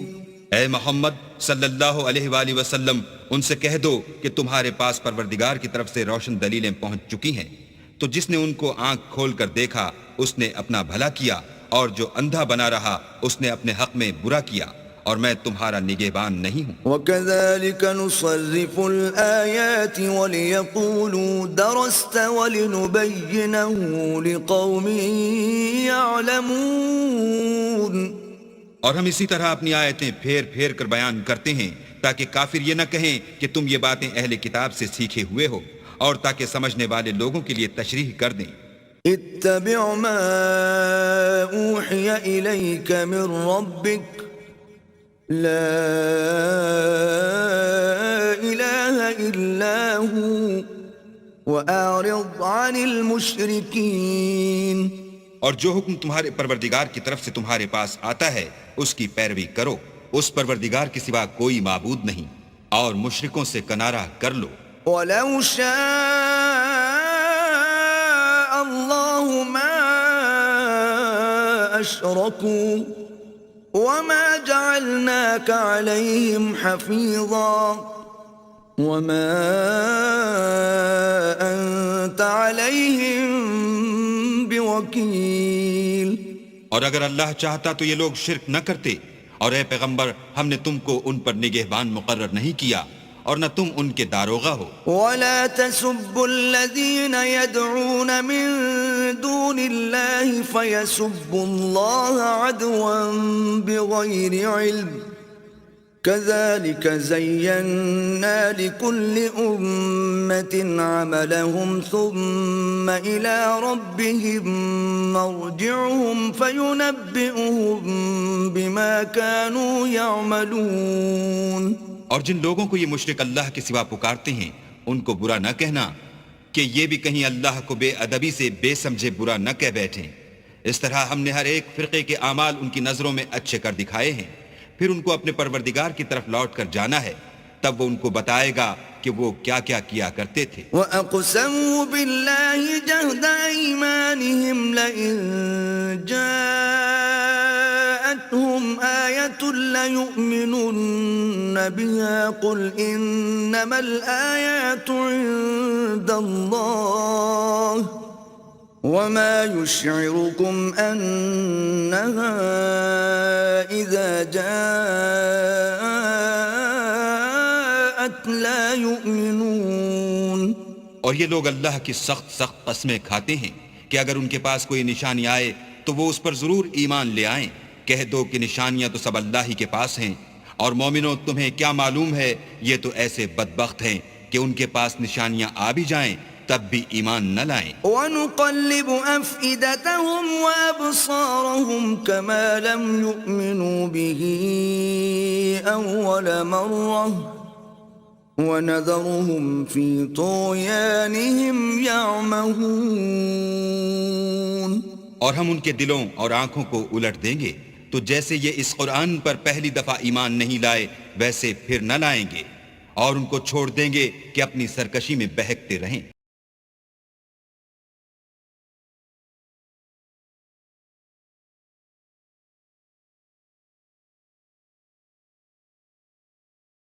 اے محمد صلی اللہ علیہ وآلہ وسلم, ان سے کہہ دو کہ تمہارے پاس پروردگار کی طرف سے روشن دلیلیں پہنچ چکی ہیں, تو جس نے ان کو آنکھ کھول کر دیکھا اس نے اپنا بھلا کیا, اور جو اندھا بنا رہا اس نے اپنے حق میں برا کیا, اور میں تمہارا نگہبان نہیں ہوں. وَكَذَلِكَ نُصَرِّفُ الْآيَاتِ وَلِيَقُولُوا دَرَسْتَ وَلِنُبَيِّنَهُ لِقَوْمٍ يَعْلَمُونَ. اور ہم اسی طرح اپنی آیتیں پھیر پھیر کر بیان کرتے ہیں تاکہ کافر یہ نہ کہیں کہ تم یہ باتیں اہل کتاب سے سیکھے ہوئے ہو, اور تاکہ سمجھنے والے لوگوں کے لیے تشریح کر دیں. اتبع ما اوحی الیک من ربک لا الہ الا ہو واعرض عن المشرکین. اور جو حکم تمہارے پروردگار کی طرف سے تمہارے پاس آتا ہے اس کی پیروی کرو, اس پروردگار کے سوا کوئی معبود نہیں, اور مشرکوں سے کنارہ کر لو. وَلَوْ شَاءَ اللَّهُ مَا أَشْرَكُوا وَمَا جَعَلْنَاكَ عَلَيْهِمْ حَفِيظًا وَمَا أَنْتَ عَلَيْهِمْ بِوَكِيلٍ. اور اگر اللہ چاہتا تو یہ لوگ شرک نہ کرتے, اور اے پیغمبر ہم نے تم کو ان پر نگہبان مقرر نہیں کیا, اور نہ تم ان کے داروغہ ہو. وَلَا تَسُبُّوا الَّذِينَ يَدْعُونَ مِن دُونِ اللَّهِ فَيَسُبُّوا اللَّهَ عَدْوًا بِغَيْرِ عِلْمٍ كَذَلِكَ زَيَّنَّا لِكُلِّ أُمَّةٍ عَمَلَهُمْ ثُمَّ إِلَى رَبِّهِمْ مَرْجِعُهُمْ فَيُنَبِّئُهُم بِمَا كَانُوا يَعْمَلُونَ. اور جن لوگوں کو یہ مشرک اللہ کے سوا پکارتے ہیں ان کو برا نہ کہنا کہ یہ بھی کہیں اللہ کو بے ادبی سے بے سمجھے برا نہ کہہ بیٹھیں. اس طرح ہم نے ہر ایک فرقے کے اعمال ان کی نظروں میں اچھے کر دکھائے ہیں, پھر ان کو اپنے پروردگار کی طرف لوٹ کر جانا ہے, تب وہ ان کو بتائے گا کہ وہ کیا کیا کیا کرتے تھے. وَأَقْسَمُوا بِاللَّهِ جَهْدَ أَيْمَانِهِمْ لَئِن جَاءَتْهُمْ آيَةٌ لَيُؤْمِنُنَّ بِهَا قُلْ إِنَّمَا الْآيَاتُ عِندَ اللَّهِ وَمَا يُشْعِرُكُمْ أَنَّهَا إِذَا جَاءَتْ لَا يُؤْمِنُونَ. اور یہ لوگ اللہ کی سخت قسمیں کھاتے ہیں کہ اگر ان کے پاس کوئی نشانی آئے تو وہ اس پر ضرور ایمان لے آئیں. کہہ دو کہ نشانیاں تو سب اللہ ہی کے پاس ہیں, اور مومنوں تمہیں کیا معلوم ہے یہ تو ایسے بدبخت ہیں کہ ان کے پاس نشانیاں آ بھی جائیں تب بھی ایمان نہ لائیں. وَنُقَلِّبُ أَفْئِدَتَهُمْ وَأَبْصَارَهُمْ كَمَا لَمْ يُؤْمِنُوا بِهِ أَوَّلَ مَرَّةٍ وَنَذَرُهُمْ فِي طُغْيَانِهِمْ يَعْمَهُونَ. اور ہم ان کے دلوں اور آنکھوں کو الٹ دیں گے، تو جیسے یہ اس قرآن پر پہلی دفعہ ایمان نہیں لائے ویسے پھر نہ لائیں گے، اور ان کو چھوڑ دیں گے کہ اپنی سرکشی میں بہکتے رہیں۔